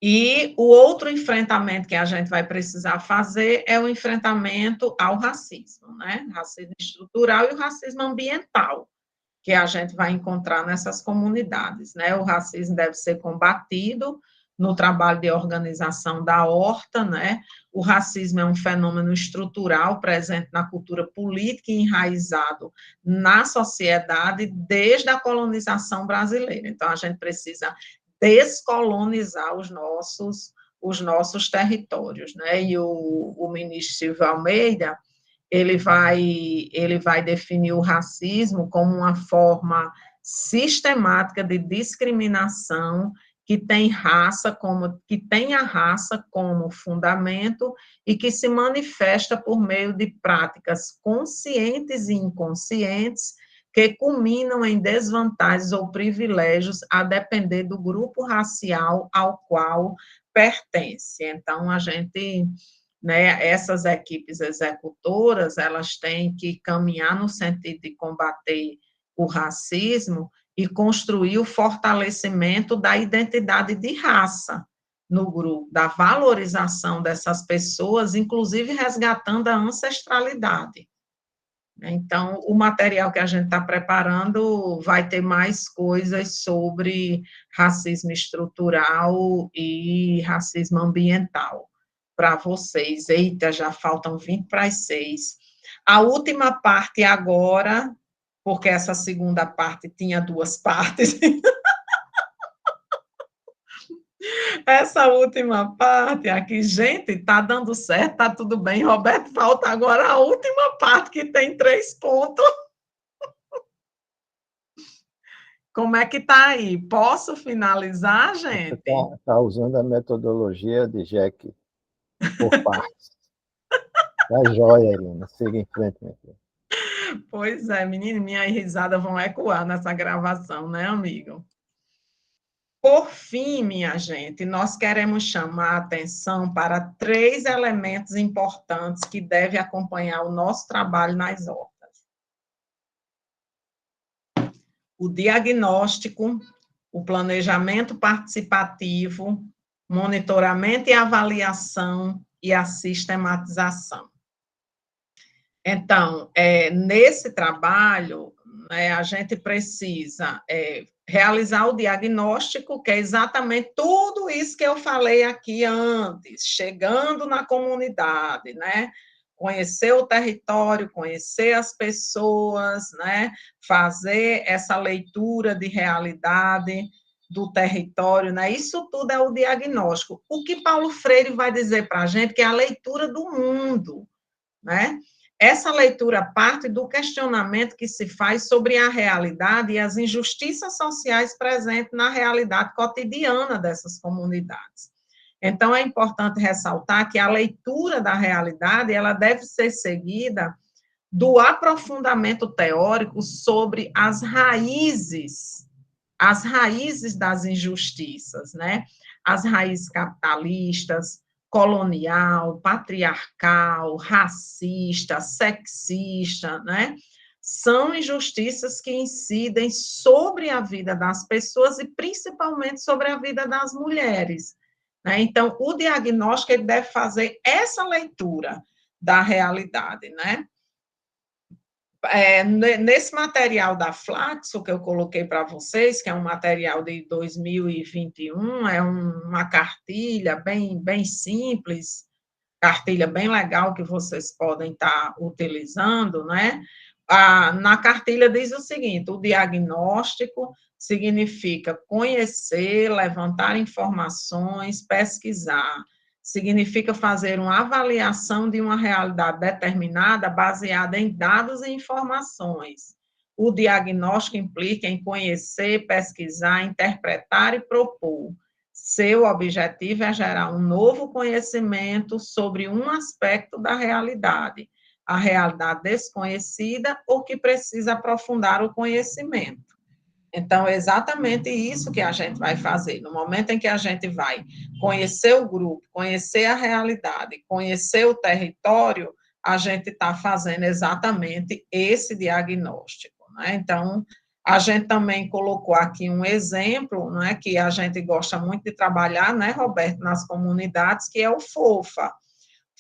E o outro enfrentamento que a gente vai precisar fazer é o enfrentamento ao racismo, né? Racismo estrutural e o racismo ambiental, que a gente vai encontrar nessas comunidades, né? O racismo deve ser combatido no trabalho de organização da horta, né? O racismo é um fenômeno estrutural presente na cultura política e enraizado na sociedade desde a colonização brasileira. Então, a gente precisa descolonizar os nossos territórios, né? E o ministro Silvio Almeida, ele vai definir o racismo como uma forma sistemática de discriminação que tem a raça como fundamento e que se manifesta por meio de práticas conscientes e inconscientes que culminam em desvantagens ou privilégios a depender do grupo racial ao qual pertence. Então, a gente, né, essas equipes executoras, elas têm que caminhar no sentido de combater o racismo e construir o fortalecimento da identidade de raça no grupo, da valorização dessas pessoas, inclusive resgatando a ancestralidade. Então, o material que a gente está preparando vai ter mais coisas sobre racismo estrutural e racismo ambiental para vocês. Eita, já faltam 20 para as 6. A última parte agora, porque essa segunda parte tinha 2 partes. Essa última parte aqui, gente, tá dando certo, tá tudo bem. Roberto, falta agora a última parte, que tem 3 pontos. Como é que tá aí? Posso finalizar, gente? Você está usando a metodologia de Jack por partes. Tá joia, Helena. Siga em frente, minha filha. Pois é, menino, minhas risadas vão ecoar nessa gravação, né, amigo? Por fim, minha gente, nós queremos chamar a atenção para 3 elementos importantes que devem acompanhar o nosso trabalho nas hortas. O diagnóstico, o planejamento participativo, monitoramento e avaliação e a sistematização. Então, nesse trabalho, né, a gente precisa realizar o diagnóstico, que é exatamente tudo isso que eu falei aqui antes, chegando na comunidade, né? Conhecer o território, conhecer as pessoas, né? Fazer essa leitura de realidade do território, né? Isso tudo é o diagnóstico. O que Paulo Freire vai dizer para a gente que é a leitura do mundo, né? Essa leitura parte do questionamento que se faz sobre a realidade e as injustiças sociais presentes na realidade cotidiana dessas comunidades. Então, é importante ressaltar que a leitura da realidade, ela deve ser seguida do aprofundamento teórico sobre as raízes das injustiças, né? As raízes capitalistas, colonial, patriarcal, racista, sexista, né? São injustiças que incidem sobre a vida das pessoas e principalmente sobre a vida das mulheres, né? Então, o diagnóstico ele deve fazer essa leitura da realidade, né? Nesse material da Flaxo que eu coloquei para vocês, que é um material de 2021, é uma cartilha bem simples, cartilha bem legal que vocês podem estar utilizando, né? Na cartilha diz o seguinte: o diagnóstico significa conhecer, levantar informações, pesquisar. Significa fazer uma avaliação de uma realidade determinada baseada em dados e informações. O diagnóstico implica em conhecer, pesquisar, interpretar e propor. Seu objetivo é gerar um novo conhecimento sobre um aspecto da realidade, a realidade desconhecida ou que precisa aprofundar o conhecimento. Então, é exatamente isso que a gente vai fazer. No momento em que a gente vai conhecer o grupo, conhecer a realidade, conhecer o território, a gente está fazendo exatamente esse diagnóstico, né? Então, a gente também colocou aqui um exemplo, né, que a gente gosta muito de trabalhar, né, Roberto, nas comunidades, que é o FOFA.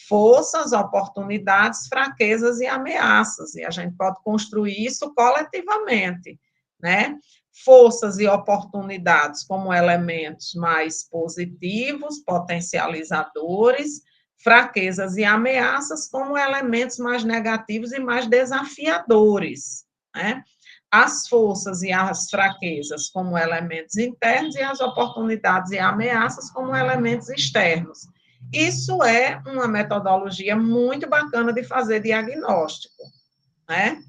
Forças, oportunidades, fraquezas e ameaças, e a gente pode construir isso coletivamente, né? Forças e oportunidades como elementos mais positivos, potencializadores, fraquezas e ameaças como elementos mais negativos e mais desafiadores, né? As forças e as fraquezas como elementos internos e as oportunidades e ameaças como elementos externos. Isso é uma metodologia muito bacana de fazer diagnóstico, né?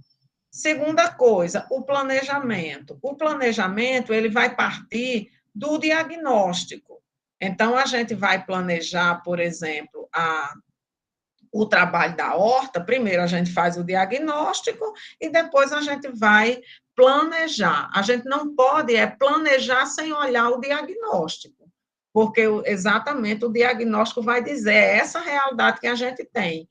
Segunda coisa, o planejamento. O planejamento, ele vai partir do diagnóstico. Então, a gente vai planejar, por exemplo, o trabalho da horta. Primeiro a gente faz o diagnóstico e depois a gente vai planejar. A gente não pode planejar sem olhar o diagnóstico, porque exatamente o diagnóstico vai dizer essa realidade que a gente tem.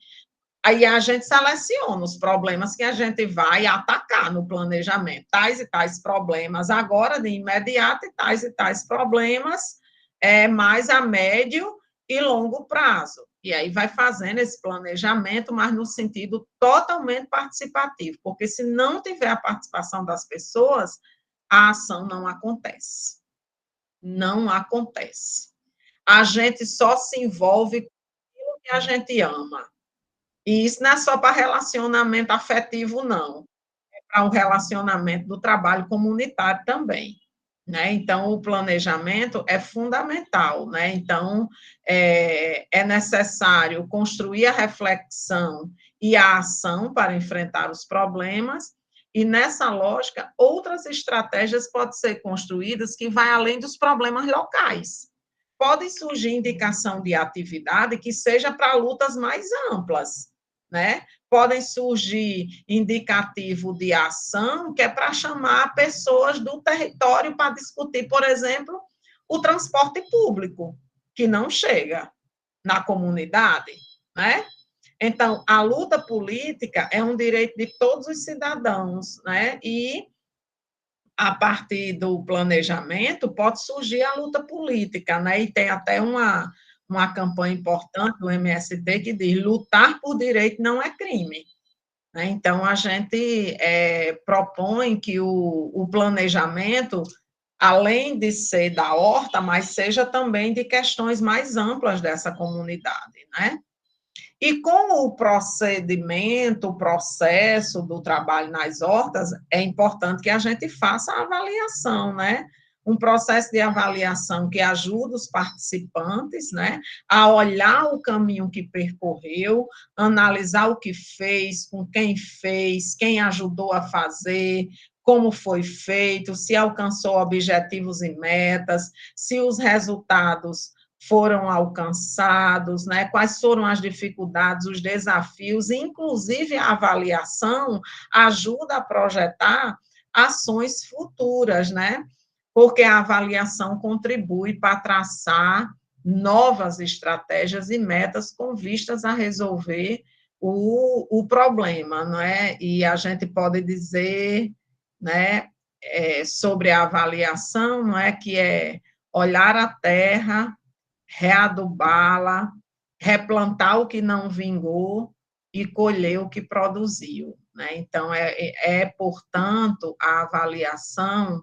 Aí a gente seleciona os problemas que a gente vai atacar no planejamento, tais e tais problemas agora de imediato e tais problemas mais a médio e longo prazo. E aí vai fazendo esse planejamento, mas no sentido totalmente participativo, porque se não tiver a participação das pessoas, a ação não acontece. Não acontece. A gente só se envolve com aquilo que a gente ama. E isso não é só para relacionamento afetivo, não. É para o relacionamento do trabalho comunitário também, né? Então, o planejamento é fundamental, né? Então, é necessário construir a reflexão e a ação para enfrentar os problemas, e nessa lógica, outras estratégias podem ser construídas que vai além dos problemas locais. Pode surgir indicação de atividade que seja para lutas mais amplas, né? Podem surgir indicativo de ação que é para chamar pessoas do território para discutir, por exemplo, o transporte público, que não chega na comunidade, né? Então, a luta política é um direito de todos os cidadãos, né? E a partir do planejamento pode surgir a luta política, né? E tem até uma campanha importante do MST que diz: lutar por direito não é crime. Né? Então, a gente propõe que o planejamento, além de ser da horta, mas seja também de questões mais amplas dessa comunidade, né? E com o procedimento, o processo do trabalho nas hortas, é importante que a gente faça a avaliação, né? Um processo de avaliação que ajuda os participantes, né, a olhar o caminho que percorreu, analisar o que fez, com quem fez, quem ajudou a fazer, como foi feito, se alcançou objetivos e metas, se os resultados foram alcançados, né? Quais foram as dificuldades, os desafios, inclusive a avaliação ajuda a projetar ações futuras, né? Porque a avaliação contribui para traçar novas estratégias e metas com vistas a resolver o problema, não é? E a gente pode dizer, né, sobre a avaliação, não é, que é olhar a terra, readubá-la, replantar o que não vingou e colher o que produziu. Né? Então, portanto, a avaliação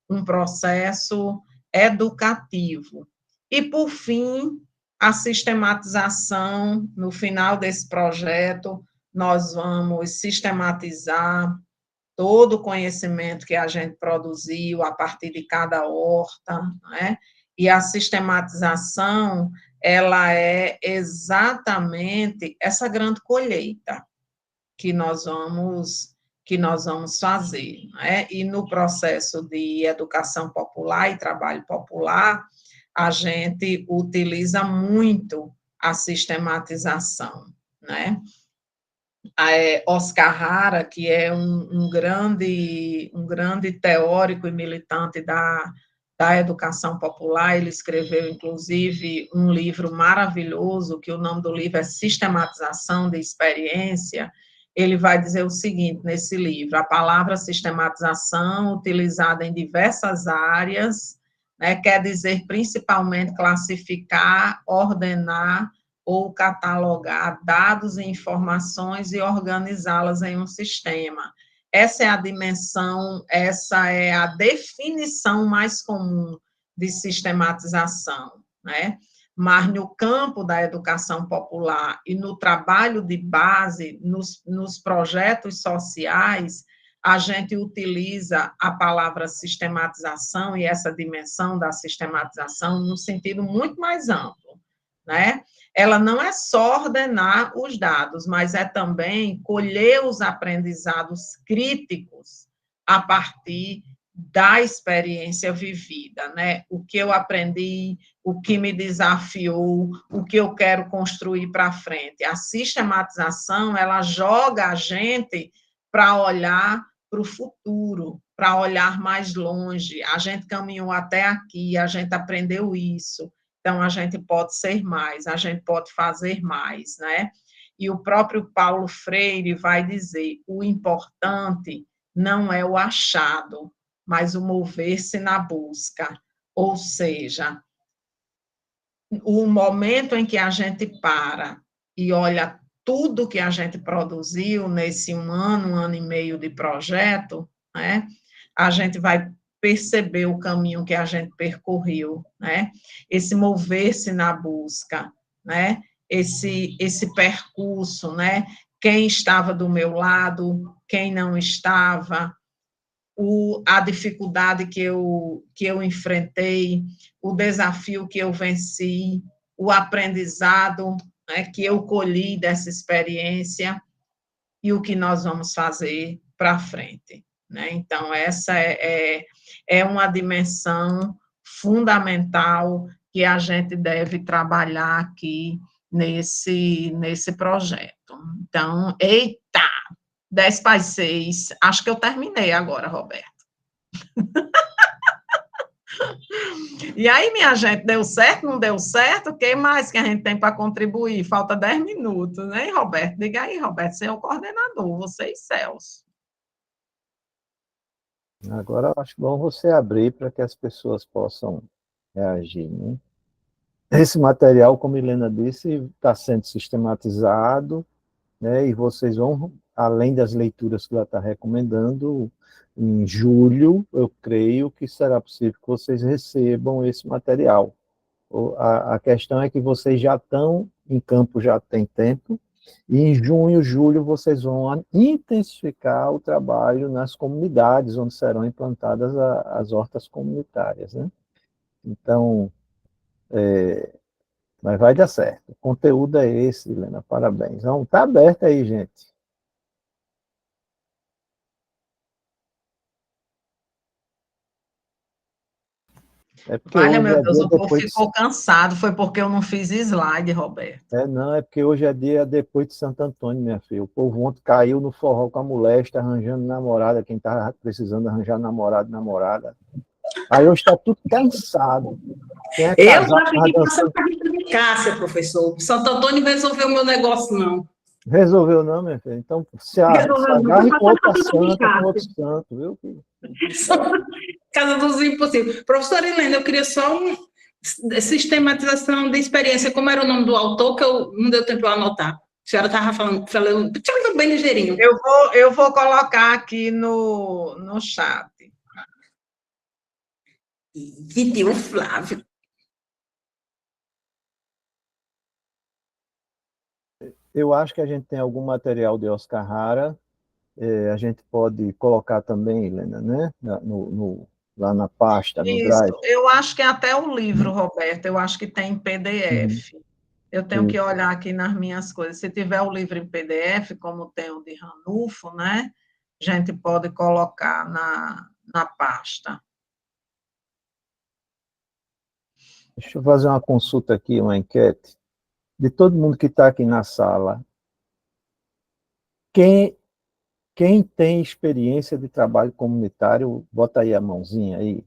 um processo educativo. E, por fim, a sistematização, no final desse projeto, nós vamos sistematizar todo o conhecimento que a gente produziu a partir de cada horta, né? E a sistematização, ela é exatamente essa grande colheita que nós vamos fazer, né? E no processo de educação popular e trabalho popular, a gente utiliza muito a sistematização, né? Oscar Hara, que é um grande teórico e militante da educação popular, ele escreveu, inclusive, um livro maravilhoso, que o nome do livro é Sistematização de Experiência. Ele vai dizer o seguinte nesse livro: a palavra sistematização, utilizada em diversas áreas, né, quer dizer principalmente classificar, ordenar ou catalogar dados e informações e organizá-las em um sistema. Essa é a dimensão, essa é a definição mais comum de sistematização, né? Mas no campo da educação popular e no trabalho de base, nos projetos sociais, a gente utiliza a palavra sistematização e essa dimensão da sistematização num sentido muito mais amplo, né? Ela não é só ordenar os dados, mas é também colher os aprendizados críticos a partir da experiência vivida, né? O que eu aprendi, o que me desafiou, o que eu quero construir para frente. A sistematização, ela joga a gente para olhar para o futuro, para olhar mais longe. A gente caminhou até aqui, a gente aprendeu isso. Então, a gente pode ser mais, a gente pode fazer mais, né? E o próprio Paulo Freire vai dizer: o importante não é o achado, mas o mover-se na busca. Ou seja, o momento em que a gente para e olha tudo que a gente produziu nesse um ano e meio de projeto, né? A gente vai perceber o caminho que a gente percorreu, né? Esse mover-se na busca, né? Esse percurso, né? Quem estava do meu lado, quem não estava, a dificuldade que eu enfrentei, o desafio que eu venci, o aprendizado, né, que eu colhi dessa experiência e o que nós vamos fazer para frente, né? Então, essa é uma dimensão fundamental que a gente deve trabalhar aqui nesse projeto. Então, eita! 10 para as 6. Acho que eu terminei agora, Roberto. E aí, minha gente, deu certo, não deu certo? O que mais que a gente tem para contribuir? Falta 10 minutos, né, Roberto? Diga aí, Roberto, você é o coordenador, você e Celso. Agora, eu acho bom você abrir para que as pessoas possam reagir, né? Esse material, como a Helena disse, está sendo sistematizado, né? E vocês vão, além das leituras que ela está recomendando, em julho, eu creio que será possível que vocês recebam esse material. A questão é que vocês já estão em campo, já tem tempo, e em junho, julho, vocês vão intensificar o trabalho nas comunidades onde serão implantadas as hortas comunitárias, né? Então, mas vai dar certo. O conteúdo é esse, Helena, parabéns. Então, está aberto aí, gente. É porque Olha, hoje meu é Deus, dia o povo depois ficou cansado, foi porque eu não fiz slide, Roberto. Não, é porque hoje é dia depois de Santo Antônio, minha filha. O povo ontem caiu no forró com a molesta, arranjando namorada, quem estava precisando arranjar namorado, namorada. Aí hoje está tudo cansado. Quem é Eu casado, já estava fiquei dançando. passando a Rita de Cássia, professor. Santo Antônio não resolveu o meu negócio, não. Resolveu não, minha filha? Então se Resolveu não. agarre Vou com passar outra para Rita de santa, com outro Cássia. santo, viu? Casa dos Impossíveis. Professora Helena, eu queria só uma sistematização de experiência. Como era o nome do autor, que eu não deu tempo de eu anotar. A senhora estava falando bem ligeirinho. Eu vou colocar aqui no chat. E tio Flávio. Eu acho que a gente tem algum material de Oscar Hara, a gente pode colocar também, Helena, né? Lá na pasta, no Isso, Drive. eu acho que até o livro, Roberto, eu acho que tem em Uhum. PDF. Eu tenho que olhar aqui nas minhas coisas. Se tiver o livro em PDF, como tem o de Ranulfo, né? A gente pode colocar na pasta. Deixa eu fazer uma consulta aqui, uma enquete. De todo mundo que está aqui na sala, quem, quem tem experiência de trabalho comunitário, bota aí a mãozinha aí,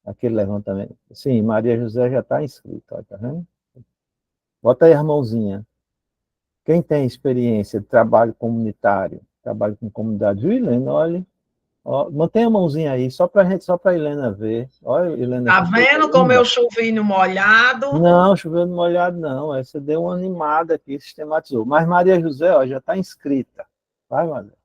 aquele levantamento. Sim, Maria José já está inscrita, tá vendo? Bota aí a mãozinha. Quem tem experiência de trabalho comunitário, trabalho com comunidade, viu, Helena? Olha, ó, mantém a mãozinha aí, só para a Helena ver. Olha, Helena. Tá vendo como eu chuvinho molhado? Não, chovendo molhado não. Aí você deu uma animada aqui, sistematizou. Mas Maria José, ó, já está inscrita. Vai, Maria.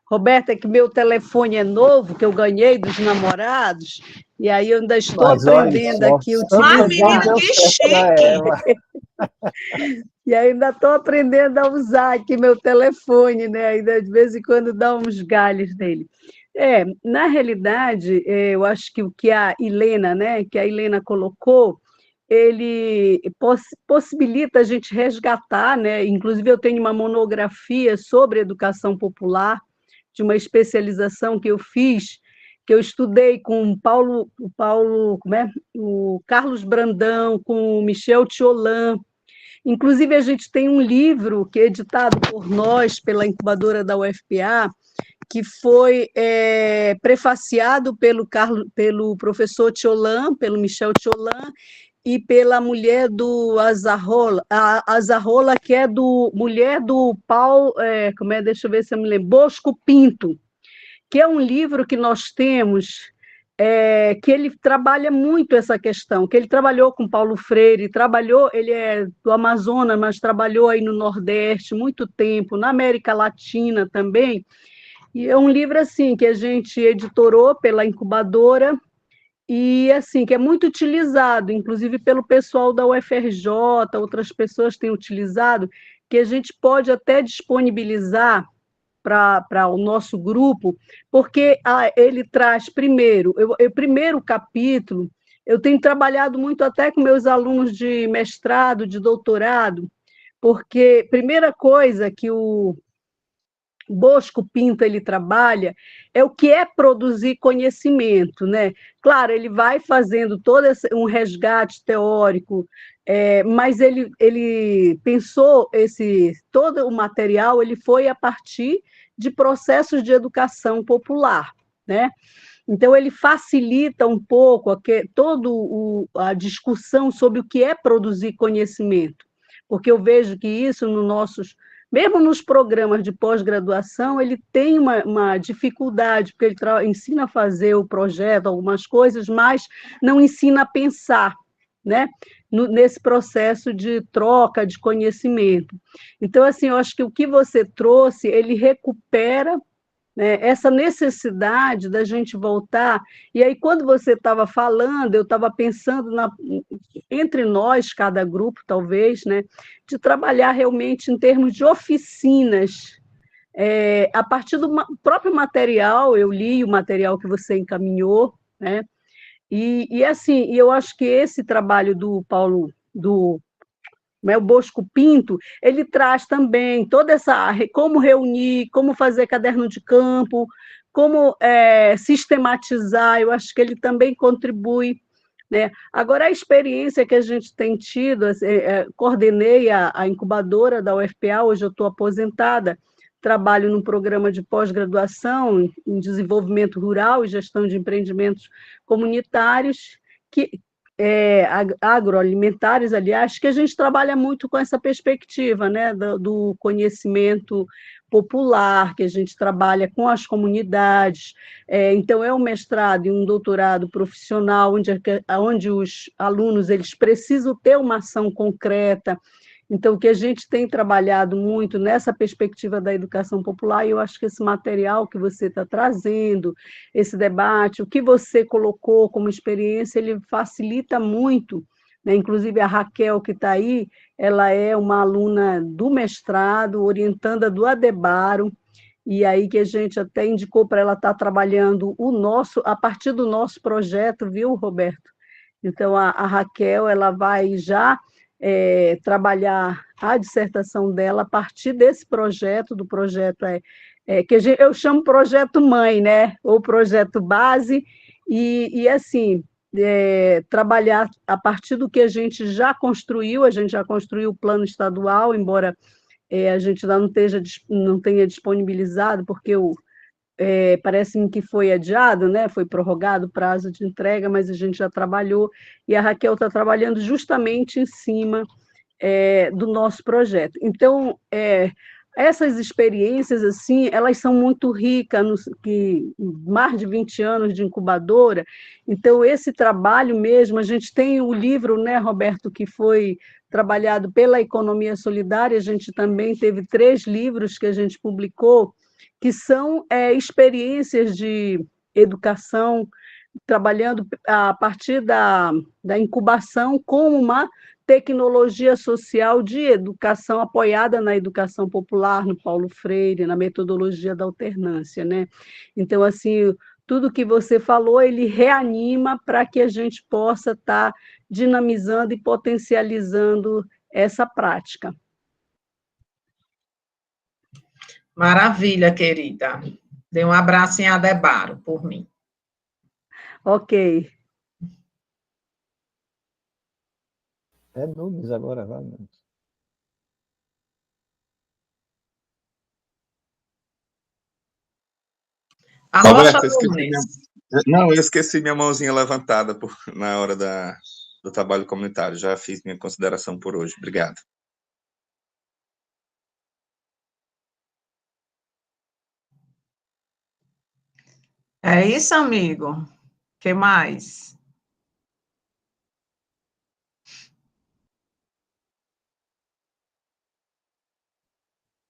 Roberta, é que meu telefone é novo, que eu ganhei dos namorados, e aí eu ainda estou aprendendo aqui a Mas, utilizar. menina, que chique! E ainda estou aprendendo a usar aqui meu telefone, né? Ainda de vez em quando dá uns galhos nele. Na realidade, eu acho que o que a Helena, né, que a Helena colocou, ele possibilita a gente resgatar, né? Inclusive eu tenho uma monografia sobre educação popular, de uma especialização que eu fiz, que eu estudei com o Carlos Brandão, com o Michel Tiolan. Inclusive, a gente tem um livro que é editado por nós, pela incubadora da UFPA, que foi prefaciado pelo professor Tiolan, pelo Michel Tiolan, e pela mulher do Azarrola, que é mulher do Paulo, deixa eu ver se eu me lembro, Bosco Pinto, que é um livro que nós temos, que ele trabalha muito essa questão, que ele trabalhou com Paulo Freire, ele é do Amazonas, mas trabalhou aí no Nordeste muito tempo, na América Latina também, e é um livro assim que a gente editorou pela incubadora, e assim, que é muito utilizado, inclusive pelo pessoal da UFRJ, outras pessoas têm utilizado, que a gente pode até disponibilizar para o nosso grupo, porque ele traz primeiro, primeiro capítulo, eu tenho trabalhado muito até com meus alunos de mestrado, de doutorado, porque primeira coisa que o Bosco Pinto ele trabalha é o que é produzir conhecimento, né? Claro, ele vai fazendo todo um resgate teórico, mas ele pensou todo o material, ele foi a partir de processos de educação popular, né? Então ele facilita um pouco toda a discussão sobre o que é produzir conhecimento, porque eu vejo que isso mesmo nos programas de pós-graduação, ele tem uma dificuldade, porque ele ensina a fazer o projeto, algumas coisas, mas não ensina a pensar, né? Nesse processo de troca de conhecimento. Então, assim, eu acho que o que você trouxe, ele recupera, né, essa necessidade da gente voltar. E aí, quando você estava falando, eu estava pensando entre nós, cada grupo, talvez, né, de trabalhar realmente em termos de oficinas. A partir do próprio material, eu li o material que você encaminhou, né, e assim, eu acho que esse trabalho do Paulo, o Bosco Pinto, ele traz também toda como reunir, como fazer caderno de campo, como sistematizar, eu acho que ele também contribui, né? Agora, a experiência que a gente tem tido, coordenei a incubadora da UFPA, hoje eu estou aposentada, trabalho num programa de pós-graduação em desenvolvimento rural e gestão de empreendimentos comunitários, agroalimentares, aliás, que a gente trabalha muito com essa perspectiva, né, do conhecimento popular, que a gente trabalha com as comunidades. Então, é um mestrado e um doutorado profissional, onde os alunos eles precisam ter uma ação concreta. Então, o que a gente tem trabalhado muito nessa perspectiva da educação popular, e eu acho que esse material que você está trazendo, esse debate, o que você colocou como experiência, ele facilita muito, né? Inclusive, a Raquel, que está aí, ela é uma aluna do mestrado, orientanda do Adebaro, e aí que a gente até indicou para ela estar trabalhando a partir do nosso projeto, viu, Roberto? Então, a Raquel, ela vai já trabalhar a dissertação dela a partir desse projeto, do projeto que eu chamo projeto mãe, né? Ou projeto base, e assim, trabalhar a partir do que a gente já construiu o plano estadual, embora a gente ainda não tenha disponibilizado, porque parece-me que foi adiado, né? Foi prorrogado o prazo de entrega, mas a gente já trabalhou, e a Raquel está trabalhando justamente em cima do nosso projeto. Então, essas experiências, assim, elas são muito ricas, mais de 20 anos de incubadora, então esse trabalho mesmo, a gente tem o livro, né, Roberto, que foi trabalhado pela Economia Solidária, a gente também teve 3 livros que a gente publicou, que são experiências de educação, trabalhando a partir da incubação como uma tecnologia social de educação apoiada na educação popular, no Paulo Freire, na metodologia da alternância, né? Então, assim, tudo que você falou, ele reanima para que a gente possa estar dinamizando e potencializando essa prática. Maravilha, querida. Dê um abraço em Adebaro, por mim. Ok. É Nunes agora, vai, Nunes. Arrocha, Nunes. Não, eu esqueci minha mãozinha levantada na hora do trabalho comunitário. Já fiz minha consideração por hoje. Obrigado. É isso, amigo. O que mais?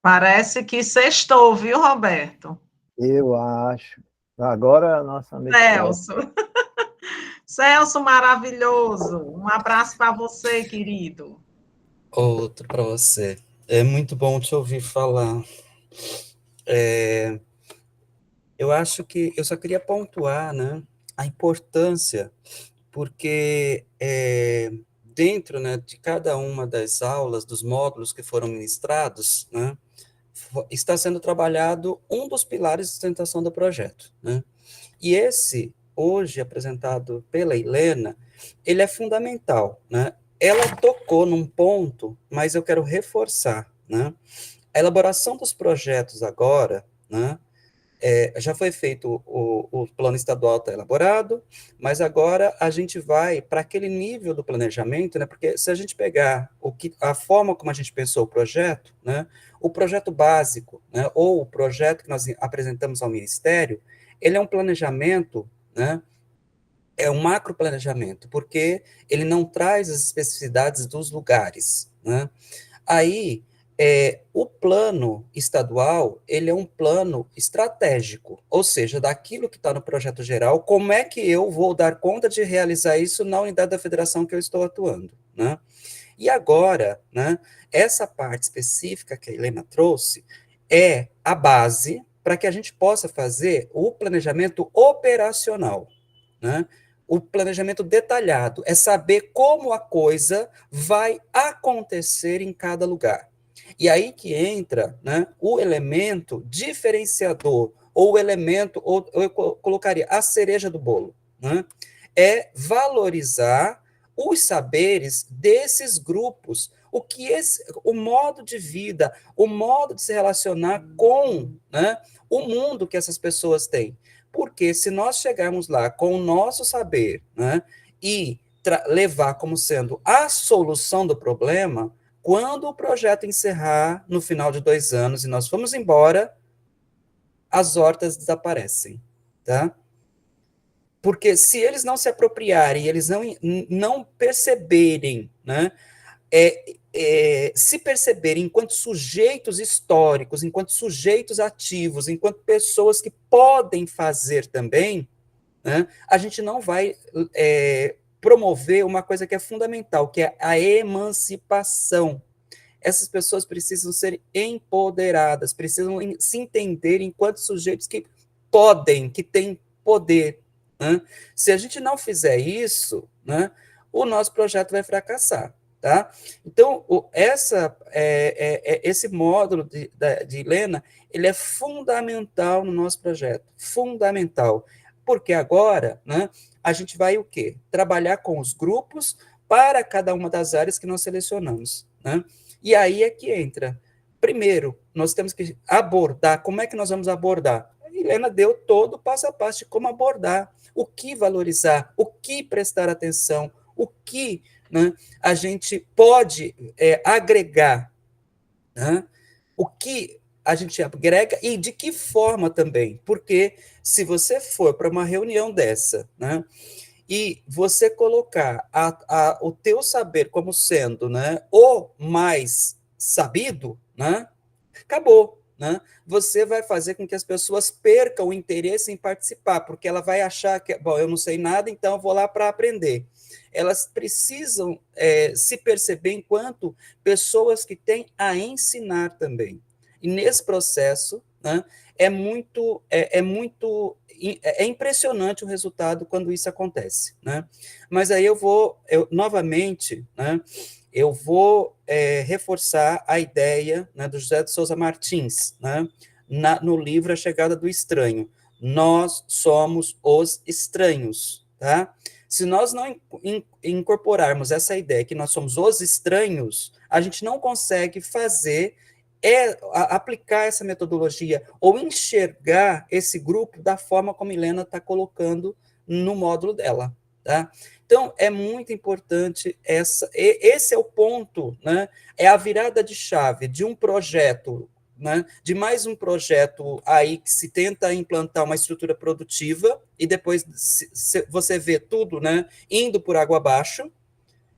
Parece que sextou, viu, Roberto? Eu acho. Agora a nossa amiga Celso. Celso maravilhoso. Um abraço para você, querido. Outro para você. É muito bom te ouvir falar. Eu acho que eu só queria pontuar, né, a importância, porque dentro, né, de cada uma das aulas, dos módulos que foram ministrados, né, está sendo trabalhado um dos pilares de sustentação do projeto, né? E esse, hoje apresentado pela Helena, ele é fundamental, né? Ela tocou num ponto, mas eu quero reforçar, né? A elaboração dos projetos agora, né? Já foi feito o plano estadual, está elaborado, mas agora a gente vai para aquele nível do planejamento, né? Porque se a gente pegar a forma como a gente pensou o projeto, né? O projeto básico, né? Ou o projeto que nós apresentamos ao Ministério, ele é um planejamento, né? É um macro planejamento, porque ele não traz as especificidades dos lugares, né? Aí, o plano estadual, ele é um plano estratégico, ou seja, daquilo que está no projeto geral, como é que eu vou dar conta de realizar isso na unidade da federação que eu estou atuando, né? E agora, né, essa parte específica que a Helena trouxe é a base para que a gente possa fazer o planejamento operacional, né? O planejamento detalhado é saber como a coisa vai acontecer em cada lugar. E aí que entra, né, o elemento diferenciador, ou o elemento, ou eu colocaria a cereja do bolo, né, é valorizar os saberes desses grupos, o modo de vida, o modo de se relacionar com, né, o mundo que essas pessoas têm. Porque se nós chegarmos lá com o nosso saber, né, e levar como sendo a solução do problema, quando o projeto encerrar no final de 2 anos e nós formos embora, as hortas desaparecem, tá? Porque se eles não se apropriarem, eles não perceberem, né, se perceberem enquanto sujeitos históricos, enquanto sujeitos ativos, enquanto pessoas que podem fazer também, né, a gente não vai promover uma coisa que é fundamental, que é a emancipação. Essas pessoas precisam ser empoderadas, precisam se entender enquanto sujeitos que podem, que têm poder. Né? Se a gente não fizer isso, né, o nosso projeto vai fracassar. Tá? Então, esse módulo de Helena, ele é fundamental no nosso projeto, fundamental, porque agora, né, a gente vai o quê? Trabalhar com os grupos para cada uma das áreas que nós selecionamos, né? E aí é que entra. Primeiro, nós temos que abordar, como é que nós vamos abordar? A Helena deu todo o passo a passo de como abordar, o que valorizar, o que prestar atenção, o que, né, a gente pode agregar, né, o que a gente agrega e de que forma também, porque se você for para uma reunião dessa, né, e você colocar o teu saber como sendo, né, o mais sabido, né, acabou, né? Você vai fazer com que as pessoas percam o interesse em participar, porque ela vai achar que, bom, eu não sei nada, então eu vou lá para aprender. Elas precisam se perceber enquanto pessoas que têm a ensinar também. E nesse processo, né, é impressionante o resultado quando isso acontece, né? Mas aí novamente, né, eu vou reforçar a ideia, né, do José de Souza Martins, né, no livro A Chegada do Estranho. Nós somos os estranhos, tá? Se nós não incorporarmos essa ideia que nós somos os estranhos, a gente não consegue aplicar essa metodologia ou enxergar esse grupo da forma como Helena está colocando no módulo dela, tá? Então, é muito importante esse é o ponto, né? É a virada de chave de um projeto, né? De mais um projeto aí que se tenta implantar uma estrutura produtiva e depois você vê tudo, né, indo por água abaixo,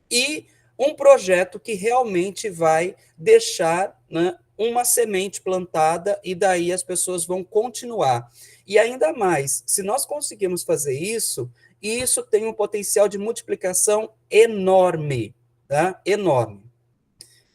e um projeto que realmente vai deixar, né, uma semente plantada e daí as pessoas vão continuar. E ainda mais, se nós conseguirmos fazer isso, isso tem um potencial de multiplicação enorme, tá? Enorme.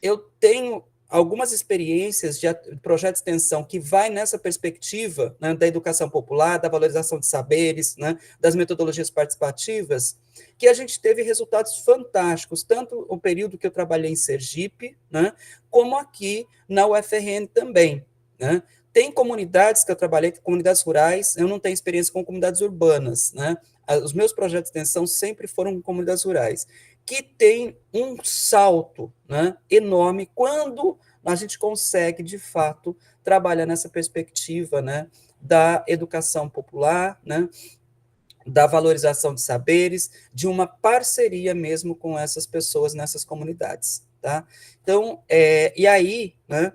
Eu tenho algumas experiências de projeto de extensão que vai nessa perspectiva, né, da educação popular, da valorização de saberes, né, das metodologias participativas, que a gente teve resultados fantásticos, tanto o período que eu trabalhei em Sergipe, né, como aqui na UFRN também, né. Tem comunidades que eu trabalhei, comunidades rurais, eu não tenho experiência com comunidades urbanas, né, os meus projetos de extensão sempre foram com comunidades rurais, que tem um salto, né, enorme quando a gente consegue, de fato, trabalhar nessa perspectiva, né, da educação popular, né, da valorização de saberes, de uma parceria mesmo com essas pessoas nessas comunidades, tá? Então, e aí, né,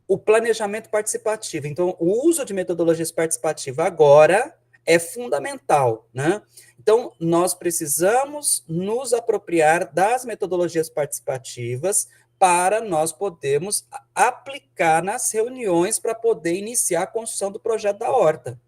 o planejamento participativo, então, o uso de metodologias participativas agora é fundamental, né? Então, nós precisamos nos apropriar das metodologias participativas para nós podermos aplicar nas reuniões para poder iniciar a construção do projeto da horta,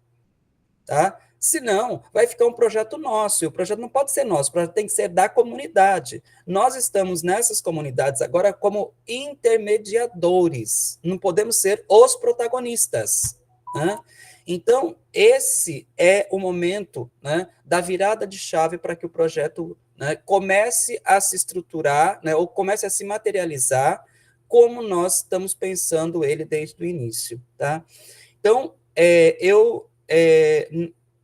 tá? Senão, vai ficar um projeto nosso, e o projeto não pode ser nosso, o projeto tem que ser da comunidade. Nós estamos nessas comunidades agora como intermediadores, não podemos ser os protagonistas, né? Então, esse é o momento, né, da virada de chave para que o projeto, né, comece a se estruturar, né, ou comece a se materializar como nós estamos pensando ele desde o início, tá? Então, eu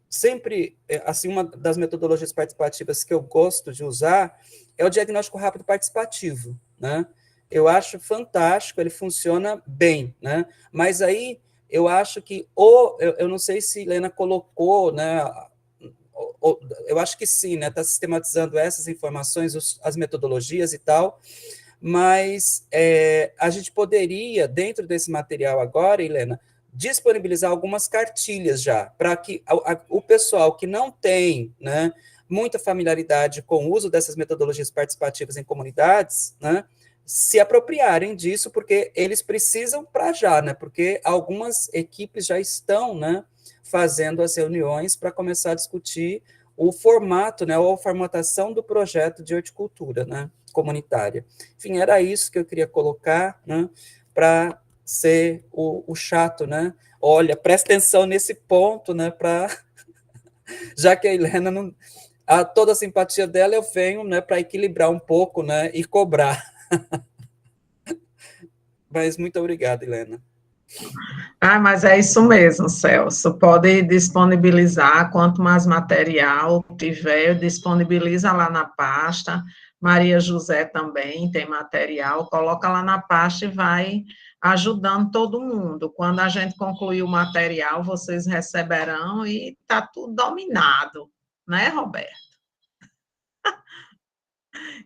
sempre, assim, uma das metodologias participativas que eu gosto de usar é o diagnóstico rápido participativo, né? Eu acho fantástico, ele funciona bem, né? Mas aí eu acho que, eu não sei se Helena colocou, né? Eu acho que sim, né? Está sistematizando essas informações, as metodologias e tal, mas a gente poderia, dentro desse material agora, Helena, disponibilizar algumas cartilhas já, para que o pessoal que não tem, né, muita familiaridade com o uso dessas metodologias participativas em comunidades, né, se apropriarem disso, porque eles precisam para já, né, porque algumas equipes já estão, né, fazendo as reuniões para começar a discutir o formato, né, ou a formatação do projeto de horticultura, né, comunitária. Enfim, era isso que eu queria colocar, né, para ser o chato, né, olha, presta atenção nesse ponto, né, para já que a Helena não, toda a simpatia dela eu venho, né, para equilibrar um pouco, né, e cobrar. Mas muito obrigado, Helena. Ah, mas é isso mesmo, Celso. Pode disponibilizar, quanto mais material tiver, disponibiliza lá na pasta. Maria José também tem material, coloca lá na pasta e vai ajudando todo mundo. Quando a gente concluir o material, vocês receberão e está tudo dominado, né, Roberto?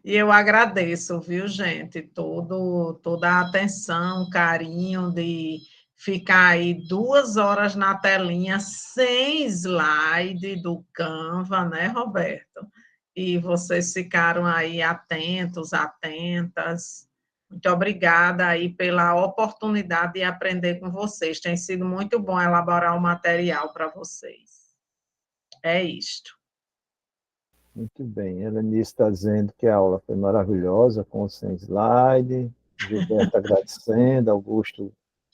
E eu agradeço, viu, gente, toda a atenção, carinho de ficar aí 2 horas na telinha sem slide do Canva, né, Roberto? E vocês ficaram aí atentos, atentas. Muito obrigada aí pela oportunidade de aprender com vocês. Tem sido muito bom elaborar o material para vocês. É isto. Muito bem. Elenice está dizendo que a aula foi maravilhosa, com o sem slide. Gilberto agradecendo, Augusto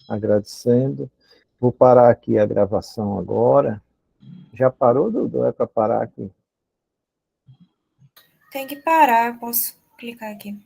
agradecendo. Vou parar aqui a gravação agora. Já parou, Dudu? É para parar aqui? Tem que parar, posso clicar aqui.